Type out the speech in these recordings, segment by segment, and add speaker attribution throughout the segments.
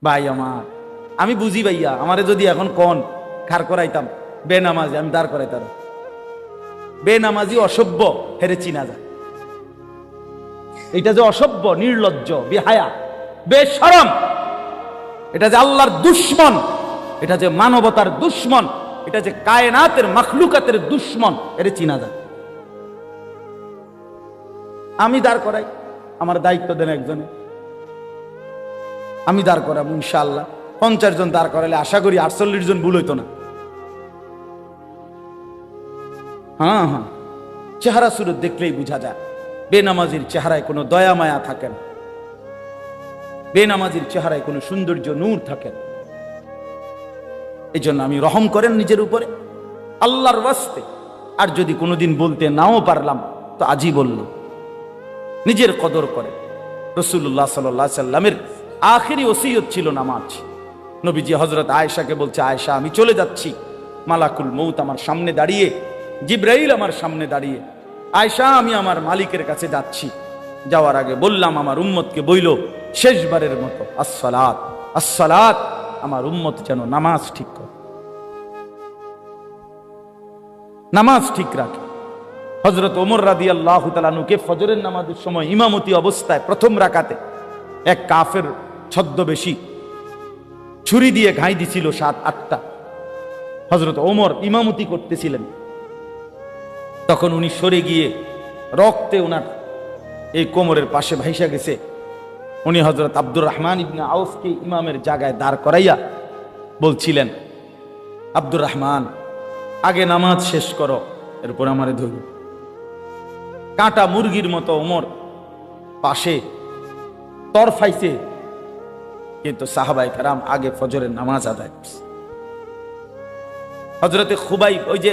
Speaker 1: ভাই আমার, আমি বুঝি ভাইয়া, আমারে যদি এখন কন খার করাইতাম বেনামাজি, আমি দাঁড় করাইতাম। বেনামাজি অসভ্য হেরে চিনা যায়। এটা যে অসভ্য, নির্লজ্জ, বেহায়া, বেশরম, এটা যে আল্লাহর দুশ্মন, এটা যে মানবতার দুশ্মন, এটা যে কায়নাতের মাখলুকাতের দুশ্মন, এর চিনা যায়। আমি দাঁড় করাই, আমার দায়িত্ব দেন একজনে, আমি দাঁড় করাবো ইনশাআল্লাহ। 50 জন দাঁড় করালে আশা করি 48 জন ভুল হইতো না। হ্যাঁ হ্যাঁ, চেহারা সুরত দেখলেই বোঝা যায় বেনামাজির চেহারায় কোনো দয়া মায়া থাকে না, বেনামাজির চেহারায় কোনো সৌন্দর্য নূর থাকে না। এই জন্য আমি রহম করেন নিজের উপরে আল্লাহর ওয়াস্তে। আর যদি কোনোদিন বলতে নাও পারলাম তো আজই বলল, নিজের কদর করে। রাসূলুল্লাহ সাল্লাল্লাহু আলাইহি সাল্লামের আখেরি ওসিয়ত ছিল নামাজ। নবীজি হযরত আয়েশাকে বলছে, আয়েশা আমি চলে যাচ্ছি, মালাকুল মউত আমার সামনে দাঁড়িয়ে, জিবরাইল আমার সামনে দাঁড়িয়ে, আয়েশা আমি আমার মালিকের কাছে যাচ্ছি, যাওয়ার আগে বললাম আমার উম্মতকে বইল শেষবারের মতো আসসালাত আসসালাত, আমার উম্মত যেন নামাজ ঠিক করে, নামাজ ঠিক রাখে। হযরত ওমর রাদিয়াল্লাহু তাআলা আনহুকে ফজরের নামাজের সময় ইমামতি অবস্থায় প্রথম রাকাতে এক কাফের ছদ্মবেশী ছুরি দিয়ে ঘাই দিছিল 7-8টা। হযরত ওমর ইমামতি করতেছিলেন, তখন উনি সরে গিয়ে রক্তে ওনার এই কোমরের পাশে ভাইসা গেছে। উনি হযরত আব্দুর রহমান ইবনে আউফকে ইমামের জায়গায় দাঁড় করাইয়া বলছিলেন, আব্দুর রহমান আগে নামাজ শেষ করো, এরপর আমারে ধরো। কাঁটা মুরগির মতো ওমর পাশে তরফাইছে, কিন্তু সাহাবায়ে কেরাম আগে ফজরের নামাজ আদায় করছে। হযরতে খুবাইব, ওই যে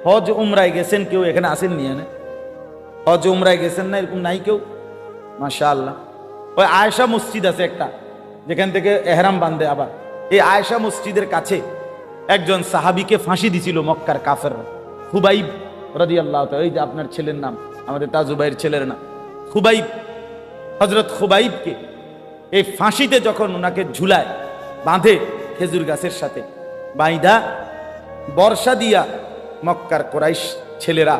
Speaker 1: হজ উমরায় গেছেন কেউ, এখানে আসেন নিয়ে না, হজ উমরায় গেছেন না এরকম নাই কেউ? মাশাআল্লাহ। ওই আয়েশা মসজিদ আছে একটা, যেখান থেকে এহরাম বাঁধে। আবার এই আয়েশা মসজিদের কাছে একজন সাহাবীকে ফাঁসি দিছিল মক্কার কাফেররা, খুবাইব রাদিয়াল্লাহু তাআলা। এই যে আপনার ছেলের নাম, আমাদের তাজুবাইয়ের ছেলের নাম খুবাইব। হযরত খুবাইবকে এই ফাঁসিতে যখন ওনাকে ঝুলায় বাঁধে খেজুর গাছের সাথে বাইদা, বর্ষা দিয়া মক্কার কুরাইশ ছেলেরা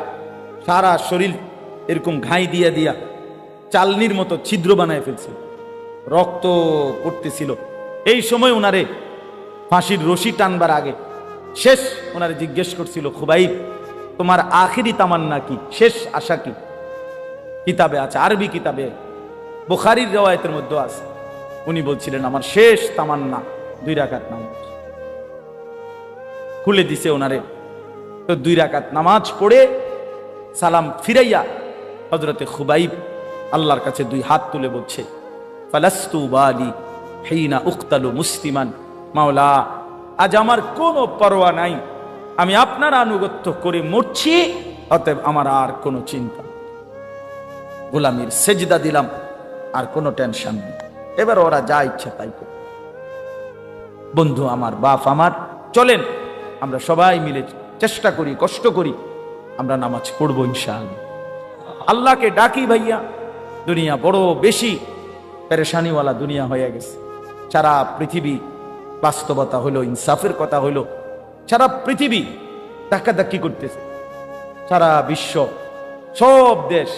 Speaker 1: সারা শরীর এরকম ঘাই দিয়া দিয়া চালনির মতো ছিদ্র বানায় ফেলছিল, রক্ত পড়তেছিল। এই সময় ওনারে ফাঁসির রশি টানবার আগে শেষ ওনারে জিজ্ঞেস করছিল, খুবাইব তোমার আখিরি তামান্না কি, শেষ আশা কি? কিতাবে আছে, আরবি কিতাবে, বুখারীর riwayতের মধ্যে আছে। উনি বলছিলেন আমার শেষ তামান্না 2 রাকাত নামাজ। খুলে দিছে ওনারে, তো 2 রাকাত নামাজ পড়ে সালাম ফিরাইয়া হযরতে খুবাইব আল্লাহর কাছে 2 হাত তুলে বলছে, ফালাস্তু বালি হিনা উক্তালু মুসলিমান, মাওলা আজ আমার কোনো পরোয়া নাই, আমি আপনার আনুগত্য করে মরছি, অতএব আমার আর কোনো চিন্তা, গোলামির সেজদা দিলাম, আর কোনো টেনশন নেই, এবার ওরা যা ইচ্ছা তাই করে। বন্ধু আমার, বাপ আমার, চলেন আমরা সবাই মিলে চেষ্টা করি, কষ্ট করি, আমরা নামাজ পড়বো ইনশাআল্লাহ। আল্লাহকে ডাকি ভাইয়া, দুনিয়া বড় বেশি পেরেশানিওয়ালা দুনিয়া হয়ে গেছে। সারা পৃথিবী বাস্তবতা হলো, ইনসাফের কথা হলো, সারা পৃথিবী ধাক্কাধাক্কি করতেছে, সারা বিশ্ব সব দেশ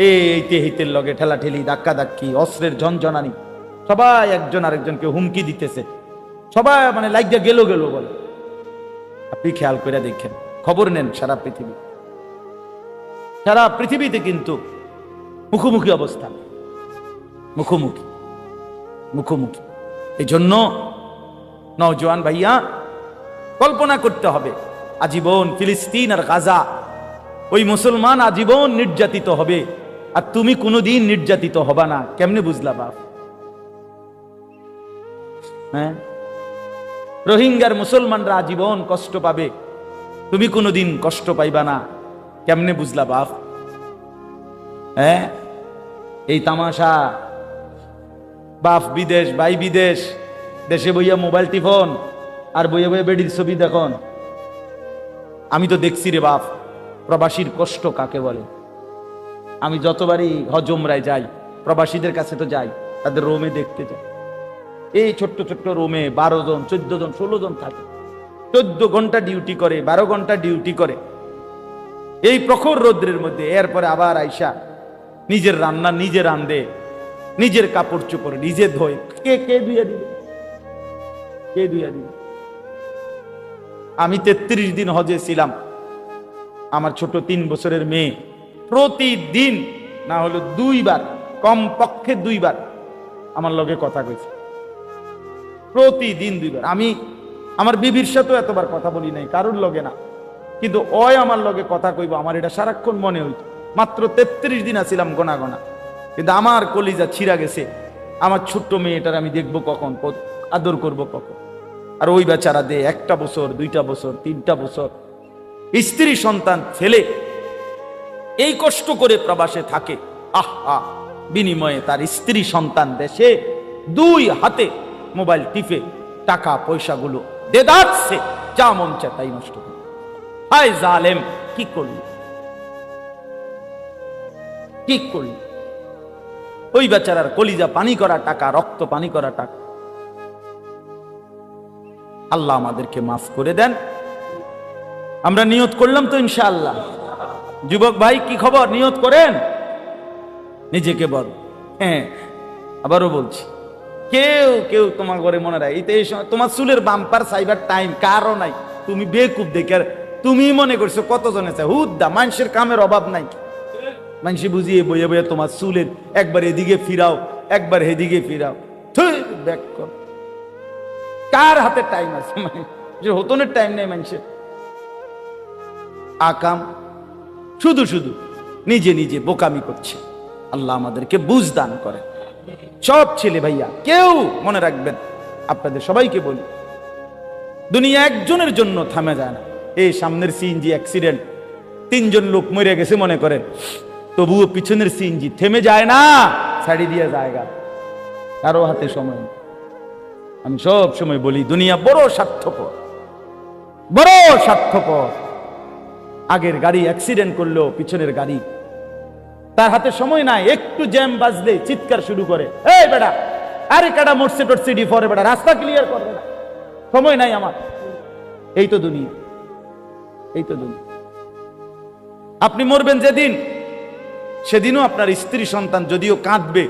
Speaker 1: এইতে হিতের লগে ঠেলাঠেলি, ধাক্কাধাক্কি, অস্ত্রের ঝনঝনানি, সবাই একজন আরেকজনকে হুমকি দিতেছে, সবাই মানে লাইগা গেল গেল বলে। আপনি খেয়াল করে দেখেন, খবর নেন, সারা পৃথিবী, সারা পৃথিবীতে কিন্তু মুখোমুখি অবস্থা, মুখোমুখি মুখোমুখি। এই জন্য নওজোয়ান ভাইয়া কল্পনা করতে হবে, আজীবন ফিলিস্তিন আর গাজা, ওই মুসলমান আজীবন নির্যাতিত হবে, আর তুমি কোনোদিন নির্যাতিত হবা না। কেমনে বুঝলা বাপ? হ্যাঁ, রোহিঙ্গার মুসলমানরা আজীবন কষ্ট পাবে, তুমি কোনোদিন কষ্ট পাইবা না, কেমনে বুঝলা বাপ? হ্যাঁ, এই তামাশা, বাপ বিদেশ, ভাই বিদেশ, দেশে বইয়া মোবাইল টিফোন আর বইয়া বইয়া বেডির ছবি দেখুন। আমি তো দেখছি রে বাপ, প্রবাসীর কষ্ট কাকে বলে। আমি যতবারই হজ উমরায় যাই, প্রবাসীদের কাছে তো যাই, তাদের রোমে দেখতে যাই, এই ছোট্ট ছোট্ট রুমে 12 জন 14 জন 16 জন থাকে, 14 ঘন্টা ডিউটি করে, 12 ঘন্টা ডিউটি করে এই প্রখর রৌদ্রের মধ্যে। এরপরে আবার আইসা নিজের রান্না নিজে রান্ধে, নিজের কাপড় চোপড় নিজে ধোয়। কে ধুইয়া দিবে? কে ধুইয়া দিবে? আমি 33 দিন হজে ছিলাম। আমার ছোট 3 বছরের মেয়ে প্রতিদিন না হলো 2 বার, কমপক্ষে 2 বার আমার লগে কথা কইছে, প্রতিদিন 2 বার। আমি আমার বিবির সাথেও এতবার কথা বলি নাই, কারোর লগে না, কিন্তু ওই আমার লগে কথা কইব আমার এটা সারাক্ষণ মনে হইত। মাত্র 33 দিন আছিলাম গোনা গোনা, কিন্তু আমার কলিজা ছিঁড়া গেছে। আমার ছোট্ট মেয়েটার আমি দেখবো কখন, আদর করব কখন। আর ওই বেচারা দে 1টা বছর 2টা বছর 3টা বছর স্ত্রী সন্তান ছেলে এই কষ্ট করে প্রবাসে থাকে। আহা, বিনিময়ে তার স্ত্রী সন্তান দেশে 2 হাতে মোবাইল টিপে টাকা পয়সাগুলো দেদাচ্ছে, যা মন চায় তাই নষ্ট করে। হায় জালেম, কি করলি, কি করলি? ওই বেচারার কলিজা পানি করা টাকা, রক্ত পানি করা টাকা। আল্লাহ আমাদেরকে মাফ করে দেন। আমরা নিয়ত করলাম তো ইনশাআল্লাহ। যুবক ভাই কি খবর? নিয়ত করেন, নিজেকে বল। হ্যাঁ, আবারও বলছি, কেউ কেউ তোমার ঘরে মনে রাখ, এই সময় তোমার চুলের বাম্পার সাইবার টাইম কারও নাই। তুমি বেকুব দেখে তুমি মনে করছো কতজনে চায়, হুদ্দা মানুষের কামের অভাব নাই। মানুষ বুঝিয়ে বইয়ে বইয়ে তোমার চুলের একবার এদিকে ফিরাও, একবার এদিকে ফিরাও। ব্যাক কর, কার হাতে টাইম আছে? মানে হতনের টাইম নেই মানুষের। আকাম শুধু শুধু নিজে নিজে বোকামি করছে। আল্লাহ আমাদেরকে বুঝ দান করে। সব ছেলে ভাইয়া কেউ মনে রাখবেন, আপনাদের সবাইকে বলি, দুনিয়া একজনের জন্য থামে যায় না। এই সামনের সিএনজি অ্যাক্সিডেন্ট, 3 জন লোক মরে গেছে মনে করেন, তবুও পিছনের সিএনজি থেমে যায় না, ছাড়ি দিয়ে জায়গা কারো হাতে সময়। আমি সব সময় বলি দুনিয়া বড় স্বার্থপর, বড় স্বার্থপর। আগের গাড়ি অ্যাক্সিডেন্ট করলো, পিছনের গাড়ি তার হাতে সময় নাই। একটু জ্যাম বাজলে চিৎকার শুরু করে, এই বেটা, আরে কাটা মরছে টরছে ডিফরে, বেটা রাস্তা ক্লিয়ার করবে না, সময় নাই আমার। এই তো দুনিয়া, এই তো দুনিয়া। আপনি মরবেন যেদিন, সেদিনও আপনার স্ত্রী সন্তান যদিও কাঁদবে,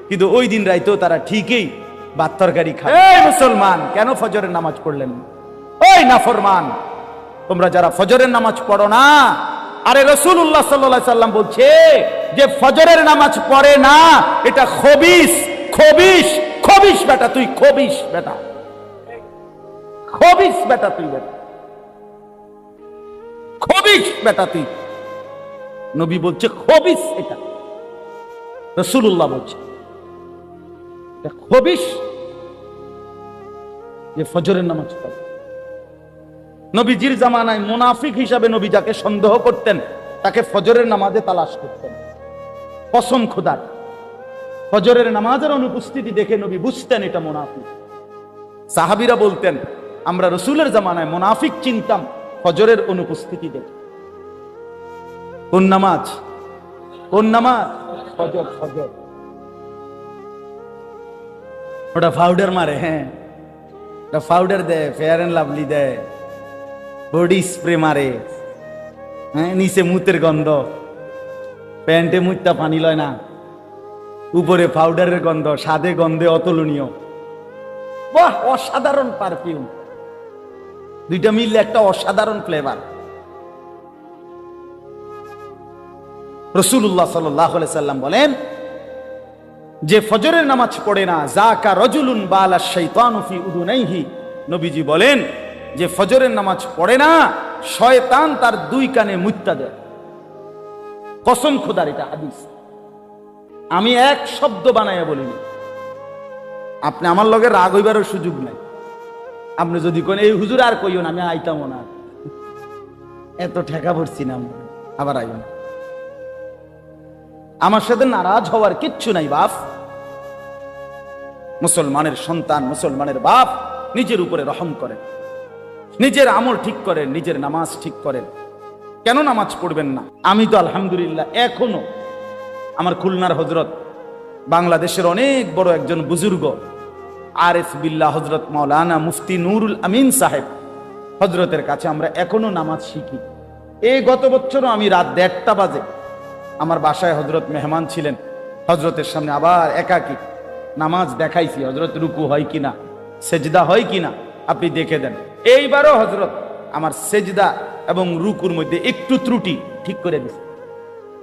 Speaker 1: কিন্তু ওই দিন রাইতেও তারা ঠিকই ভাত তরকারি খাবে। এই মুসলমান, কেন ফজরের নামাজ পড়লেন? ওই নাফরমান, তোমরা যারা ফজরের নামাজ পড়ো না, আরে রাসূলুল্লাহ সাল্লাল্লাহু আলাইহি সাল্লাম বলছে যে ফজরের নামাজ পড়ে না এটা খবিস, খবিস, খবিস বেটা, তুই খবিস বেটা, খবিস বেটা, তুই বেটা, খবিস বেটা তুই। নবী বলছে খবিস, এটা রাসূলুল্লাহ বলছে এটা খবিস যে ফজরের নামাজ পড়ে। নবীজির জামানায় মুনাফিক হিসাবে নবী যাকে সন্দেহ করতেন তাকে ফজরের নামাজে তালাশ করতেন। কসম খোদার, ফজরের নামাজের অনুপস্থিতি দেখে নবী বুঝতেন এটা মুনাফিক। সাহাবীরা বলতেন আমরা রাসূলের জামানায় মুনাফিক চিনতাম ফজরের অনুপস্থিতি দেখে। কোন নামাজ? কোন নামাজ? ফজর। ফজর ওটা পাউডার মারে, হ্যাঁ ওটা পাউডার দেয়, ফেয়ার এন্ড লাভলি দেয়, বডি স্প্রে মারে, হ্যাঁ নিচে মুতের গন্ধ, প্যান্টে মুতটা পানি লয় না, উপরে পাউডারের গন্ধ, স্বাদে গন্ধে অতুলনীয়। বাহ, অসাধারণ পারফিউম, দুইটা মিললে একটা অসাধারণ ফ্লেভার। রাসূলুল্লাহ সাল্লাল্লাহু আলাইহি সাল্লাম বলেন যে ফজরের নামাজ পড়ে না, যাকা রাজুলুন বালা শাইতানু ফি উদুনাইহি, নবীজি বলেন যে ফজরের নামাজ পড়ে না, শয়তান তার 2 কানে মুত্তা দেয়। কসম খোদার, এটা হাদিস, আমি এক শব্দ বানাইয়া বলিনি। আপনি আমার লগে রাগ হইবারও সুযোগ নাই। আপনি যদি কোন এই হুজুর আর কইও না, আমি আইতাম না, এত ঠেকা পড়ছি না, আবার আইও না। আমার সাথে নারাজ হওয়ার কিচ্ছু নাই বাপ। মুসলমানের সন্তান, মুসলমানের বাপ নিজের উপরে রহম করেন, নিজের আমল ঠিক করেন, নিজের নামাজ ঠিক করেন। কেন নামাজ পড়বেন না? আমি তো আলহামদুলিল্লাহ এখনো আমার খুলনার হযরত, বাংলাদেশের অনেক বড় একজন বুজুর্গ, আরিফ বিল্লাহ হযরত মাওলানা মুফতি নুরুল আমিন সাহেব হযরতের কাছে আমরা এখনো নামাজ শিখি। এই গত বছরও আমি রাত 1:30 বাজে আমার বাসায় হযরত মেহমান ছিলেন, হযরতের সামনে আবার একাকী নামাজ দেখাইছি, হযরত রুকু হয় কিনা, সেজদা হয় কিনা আপনি দেখে দেন। এইবারও হযরত আমার সেজদা এবং রুকুর মধ্যে একটু ত্রুটি ঠিক করে দিচ্ছে,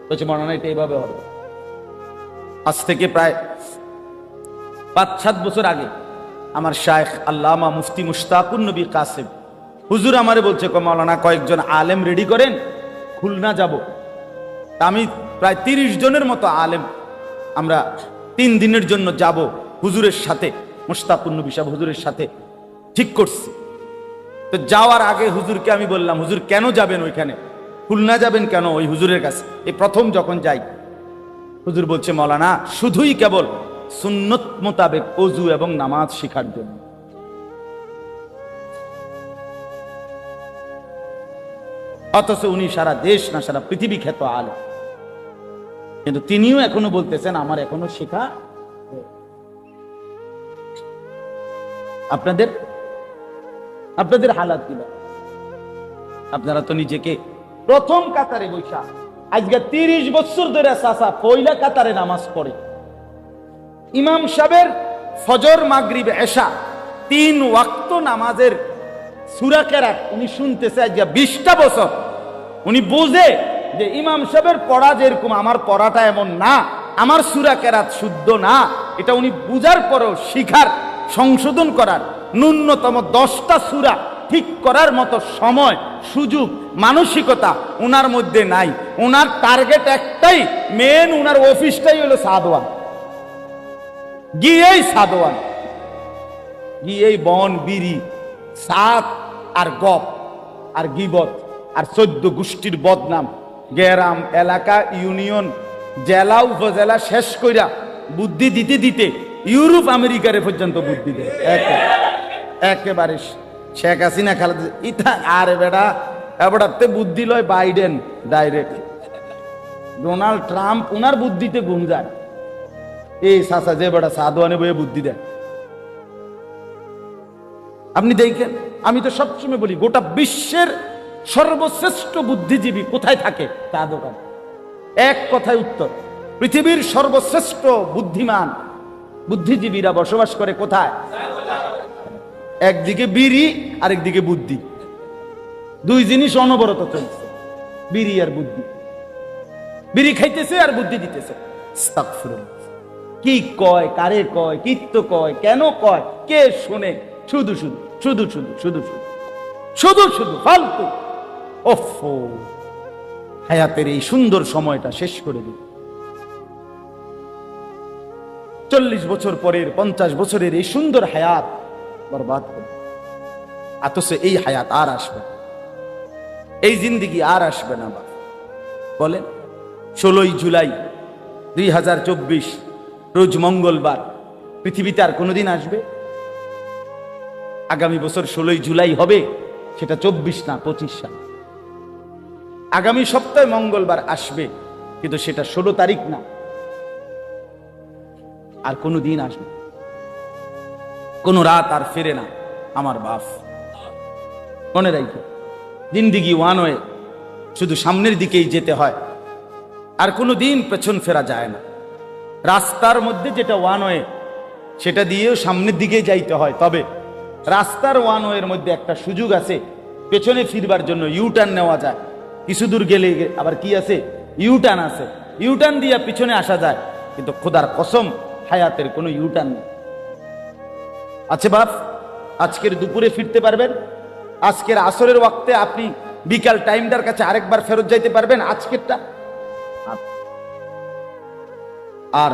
Speaker 1: বলছে মনে হয় এটা এইভাবে হবে। আজ থেকে প্রায় 5-7 বছর আগে আমার শায়েখ আল্লামা মুফতি মুশতাকুন নবী কাসেম হুজুর আমারে বলছে, মাওলানা কয়েকজন আলেম রেডি করেন, খুলনা যাব। আমি প্রায় 30 জনের মতো আলেম আমরা 3 দিনের জন্য যাব হুজুরের সাথে, মুশতাকুন নবী সাহেব হুজুরের সাথে ঠিক করছি। তো যাওয়ার আগে হুজুরকে আমি বললাম, হুজুর কেন যাবেন ওইখানে, খুলনা যাবেন কেন ওই হুজুরের কাছে? এই প্রথম যখন যাই, হুজুর বলছে মাওলানা শুধুই কেবল সুন্নত মোতাবেক ওযু এবং নামাজ শেখার জন্য। অথচ উনি সারা দেশ না সারা পৃথিবী খ্যাত আলেম, কিন্তু তিনিও এখনো বলতেছেন আমার এখনো শেখা। আপনাদের আপনাদের হালাত কিনা? আপনারা তো নিজেকে প্রথম কাতারে বৈশা আজকে 30 বছর ধরে চাচা পয়লা কাতারে নামাজ পড়ে, ইমাম সাহেবের ফজর মাগরিব এশা 3 ওয়াক্ত নামাজের সূরা কেরাত উনি শুনতেছে আজকে 20টা বছর। উনি বুঝে যে ইমাম সাহেবের পড়া যেরকম আমার পড়াটা এমন না, আমার সূরা কেরাত শুদ্ধ না, এটা উনি বুঝার পরেও শিখার সংশোধন করার ন্যূনতম 10টা সূরা ঠিক করার মতো সময় সুযোগ মানসিকতা উনার মধ্যে নাই। উনার টার্গেট একটাই, মেন উনার অফিসটাই হলো সাদওয়ান, গিয়েই সাদওয়ান, গিয়েই বন বিড়ি সাত আর গপ আর গিবত আর 14 গোষ্ঠীর বদনাম, গ্রাম এলাকা ইউনিয়ন জেলা উপজেলা শেষ কইরা বুদ্ধি দিতে দিতে ইউরোপ আমেরিকারে পর্যন্ত বুদ্ধি দেয় একেবারে। শেখ হাসিনা খালেদা ইথা আর বেড়া এবারতে বুদ্ধি লয় বাইডেন ডাইরেক্ট, ডোনাল্ড ট্রাম্প উনার বুদ্ধিতে গুম যায়। এই সাসা যে বেড়া সাদওয়ানে বইয়ে বুদ্ধি দেয়। আপনি দেখেন, আমি তো সবসময় বলি গোটা বিশ্বের সর্বশ্রেষ্ঠ বুদ্ধিজীবী কোথায় থাকে? তা দোকান। এক কথায় উত্তর, পৃথিবীর সর্বশ্রেষ্ঠ বুদ্ধিমান বুদ্ধিজীবীরা বসবাস করে কোথায়? একদিকে বিড়ি আরেকদিকে বুদ্ধি, দুই জিনিস অনবরত চলছে, বিড়ি আর বুদ্ধি। বিড়ি খাইতেছে আর বুদ্ধি দিতেছে। আস্তাগফিরুল্লাহ। কি কয়, কারে কয়, কিত্ত কয়, কেন কয়, কে শুনে? শুধু শুধু শুধু শুধু শুধু শুধু শুধু শুধু ফালতু। ওফো, হায়াতের এই সুন্দর সময়টা শেষ করে দিল। 40 বছর পরের 50 বছরের এই সুন্দর হায়াত বরবাদ করে। অথচ এই হায়াত আর আসবে না, এই জিন্দেগি আর আসবে না। বলেন 16ই জুলাই 2024 রোজ মঙ্গলবার পৃথিবীতে আর কোনোদিন আসবে? আগামী বছর 16ই জুলাই হবে, সেটা 24 না 25 সাল। আগামী সপ্তাহে মঙ্গলবার আসবে, কিন্তু সেটা 16 তারিখ না, আর কোনো দিন আসবে, কোন রাত আর ফিরে না। আমার বাপ, মনে রাখবে জিন্দেগি ওয়ান ওয়ে, শুধু সামনের দিকেই যেতে হয়, আর কোনো দিন পেছন ফেরা যায় না। রাস্তার মধ্যে যেটা ওয়ান ওয়ে, সেটা দিয়েও সামনের দিকে যাইতে হয়, তবে রাস্তার ওয়ান ওয়ের মধ্যে একটা সুযোগ আছে, পেছনে ফিরবার জন্য ইউটার্ন নেওয়া যায়। কিছু দূর গেলে আবার কি আছে, ইউটার্ন আছে, ইউটার্ন দিয়ে পিছনে আসা যায়। কিন্তু খোদার কসম, হায়াতের কোনো ইউটার্ন নেই। আছে বাপ, আজকের দুপুরে ফিরতে পারবেন? আজকের আসরের ওয়াক্তে আপনি বিকাল টাইমটার কাছে আরেকবার ফেরত যাইতে পারবেন? আজকেরটা আর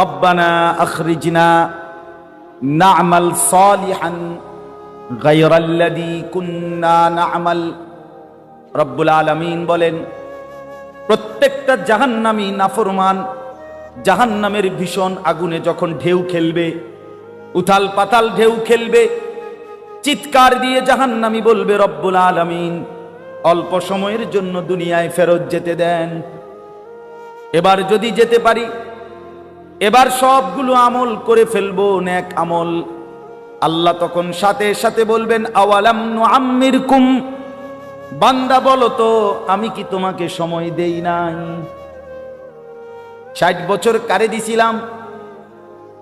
Speaker 1: রব্বানা আখরিজনা না'মাল সালিহান গায়রাল্লাযী কুন্না না'মাল। রব্বুল আলামিন বলেন, প্রত্যেকটা জাহান্নামী নাফরমান জাহান্নামের ভীষণ আগুনে যখন ঢেউ খেলবে, উথাল পাতাল ঢেউ খেলবে, চিৎকার দিয়ে জাহান্নামী বলবে, রব্বুল আলামিন অল্প সময়ের জন্য দুনিয়ায় ফেরত যেতে দেন। এবার যদি যেতে পারি এবার সবগুলো আমল করে ফেলবো, নেক আমল। আল্লাহ তখন সাথে সাথে বলবেন, আওয়ালাম নুআম্মিরকুম, বান্দা বলো তো আমি কি তোমাকে সময় দেই নাই? 60 বছর কারে দিছিলাম?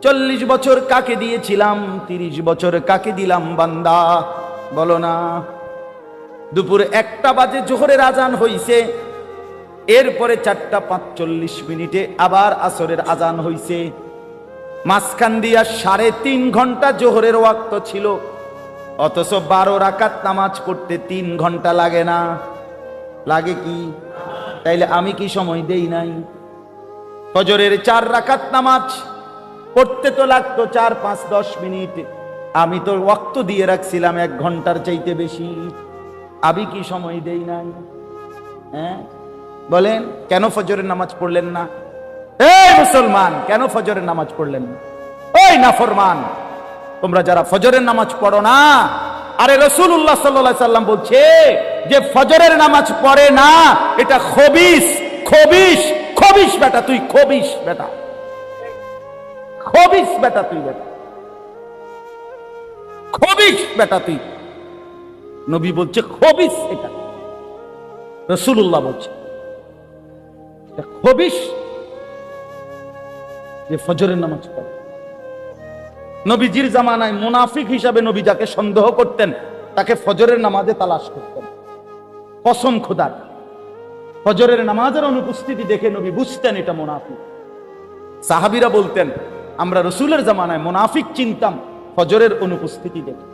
Speaker 1: 40 বছর কাকে দিয়েছিলাম? 30 বছর কাকে দিলাম? বান্দা বলো না। দুপুর 1টা বাজে জোহরের আজান হইছে, এরপরে 4টা 45 আবার আসরের আজান হইছে, মাঝখান দিয়া 3.5 ঘন্টা জোহরের ওয়াক্ত ছিল, অথচ 12 রাকাত নামাজ পড়তে 3 ঘন্টা লাগে না? লাগে কি? তাইলে আমি কি সময় দেই নাই? ফজরের 4 রাকাত নামাজ পড়তে তো লাগতো 4, 5, 10 মিনিট, আমি তো ওয়াক্ত দিয়ে রাখছিলাম 1 ঘন্টার চাইতে বেশি। আমি কি সময় দেই নাই? হ্যাঁ বলেন, কেন ফজরের নামাজ পড়লেন না? এই মুসলমান, কেন ফজরের নামাজ পড়লেন না? ওই নাফরমান, তোমরা যারা ফজরের নামাজ পড়ো না, আরে রাসূলুল্লাহ সাল্লাল্লাহু আলাইহি সাল্লাম বলছে যে ফজরের নামাজ পড়ে না এটা খবিস। খবিস, খবিস বেটা তুই, খবিস বেটা, খবিস বেটা তুই, বেটা খবিস বেটা তুই। নবী বলছে খবিস, এটা রাসূলুল্লাহ বলছে খবিস যে ফজরের নামাজ পড়ে। নবীজির জামানায় মুনাফিক হিসাবে নবী যাকে সন্দেহ করতেন তাকে ফজরের নামাজে তালাশ করতেন। কসম খোদার, ফজরের নামাজের অনুপস্থিতি দেখে নবী বুঝতেন এটা মুনাফিক। সাহাবীরা বলতেন আমরা রাসূলের জামানায় মুনাফিক চিনতাম ফজরের অনুপস্থিতি দেখে।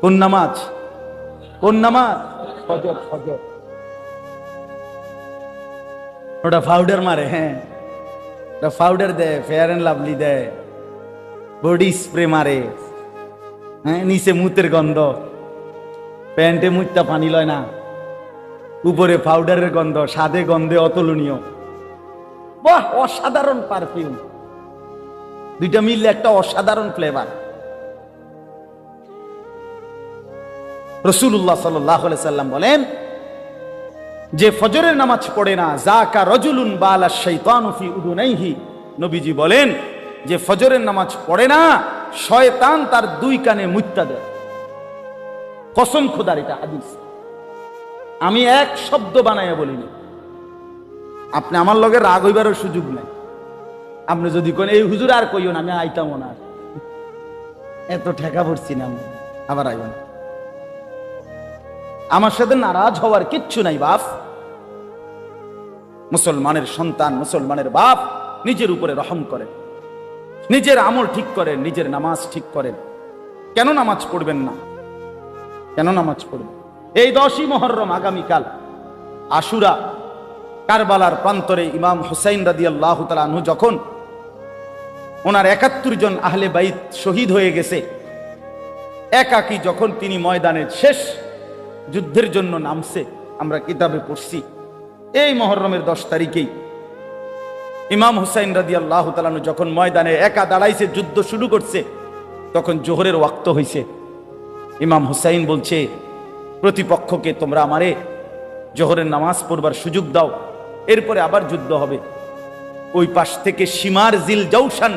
Speaker 1: কোন নামাজ? কোন নামাজ? ফজর। ফজর ওটা পাউডার মারে, হ্যাঁ ওটা পাউডার দেয়, ফেয়ার এন্ড লাভলি দেয়, বডি স্প্রে মারে, হ্যাঁ নিচে মুতের গন্ধ, প্যান্টে মুতটা পানি লয় না, উপরে পাউডারের গন্ধ, স্বাদে গন্ধে অতুলনীয়। বাহ, অসাধারণ পারফিউম, দুইটা মিললে একটা অসাধারণ ফ্লেভার। রাসূলুল্লাহ সাল্লাল্লাহু আলাইহি সাল্লাম বলেন যে ফজরের নামাজ পড়ে না, যাকা রাজুলুন বালা শাইতানু ফি উদুনাইহি, নবীজি বলেন যে ফজরের নামাজ পড়ে না শয়তান তার 2 কানে মুত্তা দেয়। কসম খোদার, এটা হাদিস, আমি এক শব্দ বানাইয়া বলিনি। আপনি আমার লগে রাগ হইবারও সুযোগ নাই। আপনি যদি কোন এই হুজুর আর কইও না, আমি আইতামও না, এত ঠেকা পড়ছি না, আবার আইব না। আমার সাথে নারাজ হওয়ার কিচ্ছু নাই বাপ। মুসলমানের সন্তান, মুসলমানের বাপ নিজের উপরে রহম করেন, নিজের আমল ঠিক করেন, নিজের নামাজ ঠিক করেন। কেন নামাজ পড়বেন না? কেন নামাজ পড়বেন? এই 10ই মুহররম আগামীকাল আশুরা, কারবালার প্রান্তরে ইমাম হুসাইন রাদিয়াল্লাহু তাআলা আনহু যখন ওনার 71 জন আহলে বাইত শহীদ হয়ে গেছে, একাকী যখন তিনি ময়দানের শেষ যুদ্ধের জন্য নামছে, আমরা কিতাবে পড়ছি এই মুহররমের 10 তারিখেই ইমাম হুসাইন রাদিয়াল্লাহু তাআলা আনহু যখন ময়দানে একা দাঁড়াইছে, যুদ্ধ শুরু করছে, তখন জোহরের ওয়াক্ত হইছে। ইমাম হুসাইন বলছে প্রতিপক্ষকে, তোমরা আমারে জোহরের নামাজ পড়বার সুযোগ দাও, এরপরে আবার যুদ্ধ হবে। ওই পাশ থেকে শিমার জিল জাউশান,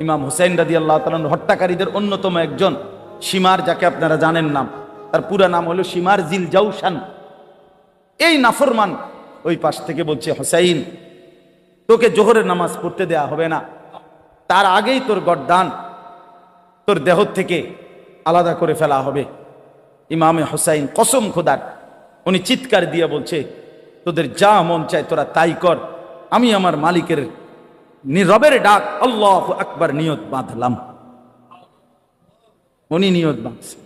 Speaker 1: ইমাম হুসাইন রাদিয়াল্লাহু তাআলা আনহু হত্যাকারীদের অন্যতম একজন, শিমার, যাকে আপনারা জানেন নাম, তার পুরা নাম হলো শিমার জিল জাউশান। এই নাফরমান ওই পাশ থেকে বলছে, হুসাইন তোকে জোহরের নামাজ পড়তে দেয়া হবে না, তার আগেই তোর গর্দান তোর দেহ থেকে আলাদা করে ফেলা হবে। ইমামে হুসাইন কসম খোদার, উনি চিৎকার দিয়ে বলছে, তোদের যা মন চায় তোরা তাই কর, আমি আমার মালিকের রবের ডাক আল্লাহু আকবার নিয়ত বাঁধলাম। উনি নিয়ত বাঁধছে,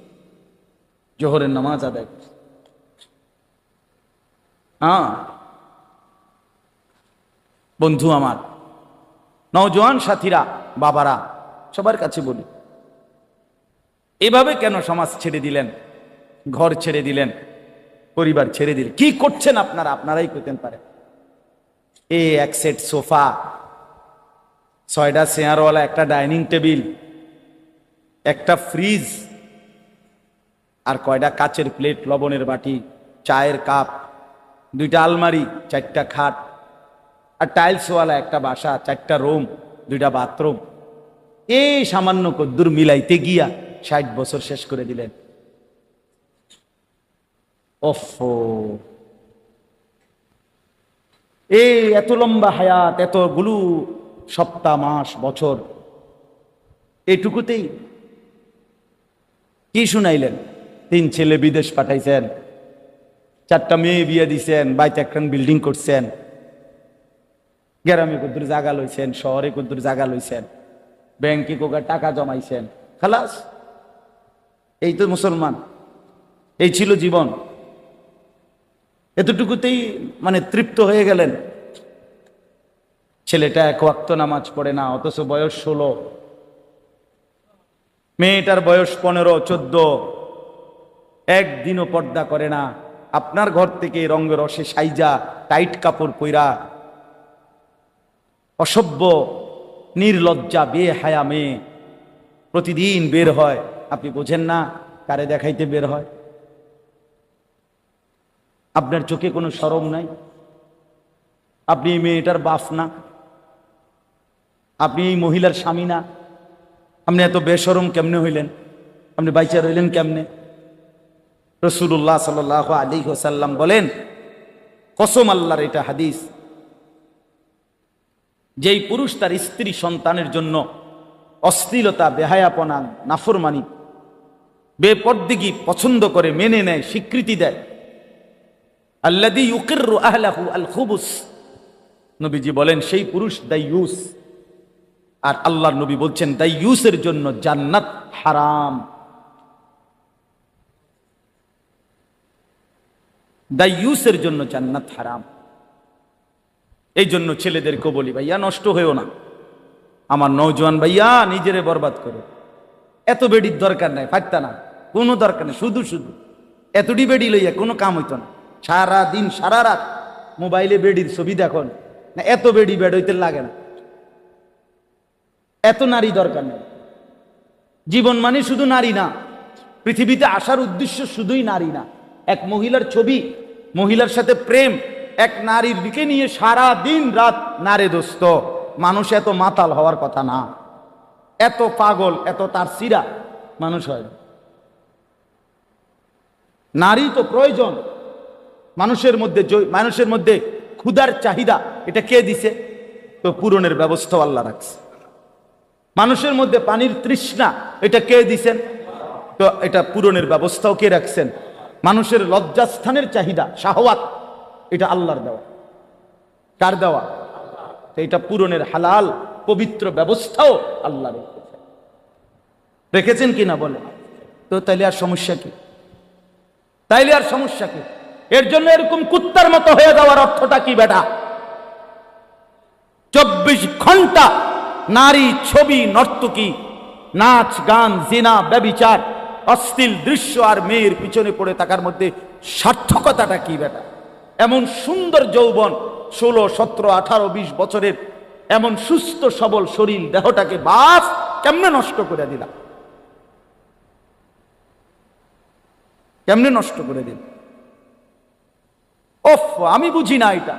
Speaker 1: জোহরের নামাজ আদায় করছে। হ্যাঁ বন্ধু আমার, নওজোয়ান সাথীরা, বাবারা, সবার কাছে বলি, এভাবে কেন সমাজ ছেড়ে দিলেন, ঘর ছেড়ে দিলেন, পরিবার ছেড়ে দিলেন? কি করছেন আপনারা? আপনারাই করতেন পারেন। এই 1 সেট সোফা, 6টা চেয়ারওয়ালা, একটা ডাইনিং টেবিল, একটা ফ্রিজ, আর কয়টা কাচের প্লেট, লবণের বাটি, চায়ের কাপ, 2টা আলমারি, 4টা খাট, আর টাইলসওয়ালা একটা বাসা, 4টা রুম, 2টা বাথরুম, এই সামান্য কদ্দুর মিলাইতে গিয়া 60 বছর শেষ করে দিলেন। ওফো, এই এত লম্বা হায়াত, এতগুলো সপ্তাহ, মাস, বছর, এটুকুতেই কি শুনাইলেন? 3 ছেলে বিদেশ পাঠাইছেন, 4টা মেয়ে বিয়ে দিছেন, বাইতে একখান বিল্ডিং করছেন, গ্রামে কদ্দুর জায়গা লইছেন, শহরে কদ্দুর জায়গা লইছেন, ব্যাংকে কোকার টাকা জমাইছেন, খালাস। এই তো মুসলমান, এই ছিল জীবন। এতটুকুতেই মানে তৃপ্ত হয়ে গেলেন। ছেলেটা 1 ওয়াক্ত নামাজ পড়ে না, অথচ বয়স 16, মেয়েটার বয়স 15, 14, একদিনও পর্দা করে না। আপনার ঘর থেকে রঙে রসে সাইজা টাইট কাপড় পইরা অসভ্য নির্লজ্জা বেহায়া মেয়ে প্রতিদিন বের হয়। আপনি বোঝেন না কারে দেখাইতে বের হয়? আপনার চোখে কোনো শরম নাই? আপনি এই মেয়েটার বাপ না? আপনি এই মহিলার স্বামী না? আপনি এত বেশরম কেমনে হইলেন? আপনি বাইচা রইলেন কেমনে? রাসূলুল্লাহ সাল্লাল্লাহু আলাইহি ওয়াসাল্লাম বলেন, কসম আল্লাহর, এটা হাদিস, যেই পুরুষ তার স্ত্রী সন্তানের জন্য অশ্লীলতা, বেহায়াপনা, নাফরমানি, বেপরদিগি পছন্দ করে, মেনে নেয়, স্বীকৃতি দেয়, আল্লাযী ইউকিররু আহলাহু আল খুবুস, নবীজি বলেন সেই পুরুষ দাইয়ুস। আর আল্লাহর নবী বলছেন দাইয়ুসের জন্য জান্নাত হারাম। দাইয়ুসের জন্য জান্নাত হারাম। এই জন্য ছেলেদেরকে বলি, ভাইয়া নষ্ট হয়েও না, আমার নওজোয়ান ভাইয়া নিজেরে বরবাদ করে। এত বেডির দরকার নাই, ফাটতা না, কোনো দরকার নেই। শুধু শুধু এতটি বেডি লইয়া কোনো কাম হইতো না। সারা দিন সারা রাত মোবাইলে বেডির ছবি দেখুন না, এত বেডি বেড হইতে লাগে না। এত নারী দরকার নেই। জীবন মানে শুধু নারী না, পৃথিবীতে আসার উদ্দেশ্য শুধুই নারী না। এক মহিলার ছবি, মহিলার সাথে প্রেম, এক নারীর দিকে নিয়ে সারা দিন রাত নারে দোস্ত। মানুষ এত মাতাল হওয়ার কথা না, এত পাগল, এত তার সিরা মানুষ হয়। নারী তো প্রয়োজন মানুষের মধ্যে। মানুষের মধ্যে ক্ষুধার চাহিদা, এটা কে দিছে? তো পূরণের ব্যবস্থা আল্লাহ রাখছে। মানুষের মধ্যে পানির তৃষ্ণা, এটা কে দিছেন? তো এটা পূরণের ব্যবস্থাও কে রাখছেন? মানুষের লজ্জাস্থানের চাহিদা, শাহওয়াত, এটা আল্লাহর দেওয়া। কার দেওয়া? তো এটা পূরণের হালাল পবিত্র ব্যবস্থাও আল্লাহ রেখেছেন। রেখেছেন কিনা বলে? তো তাইলে আর সমস্যা কি? তাইলে আর সমস্যা কি? এর জন্য এরকম কুত্তার মতো হয়ে যাওয়ার অর্থটা কি বেটা? 24 ঘন্টা নারী, ছবি, নর্তকী, নাচ, গান, জিনা, ব্যভিচার, অশ্লীল দৃশ্য আর মেয়ের পিছনে পড়ে থাকার মধ্যে সার্থকতাটা কি বেটা? এমন সুন্দর যৌবন, 16, 17, 18, 20 বছরের এমন সুস্থ সবল শরীর দেহটাকে বাস কেমনে নষ্ট করে দিলাম? কেমনে নষ্ট করে দিল? ওফ, আমি বুঝি না এটা।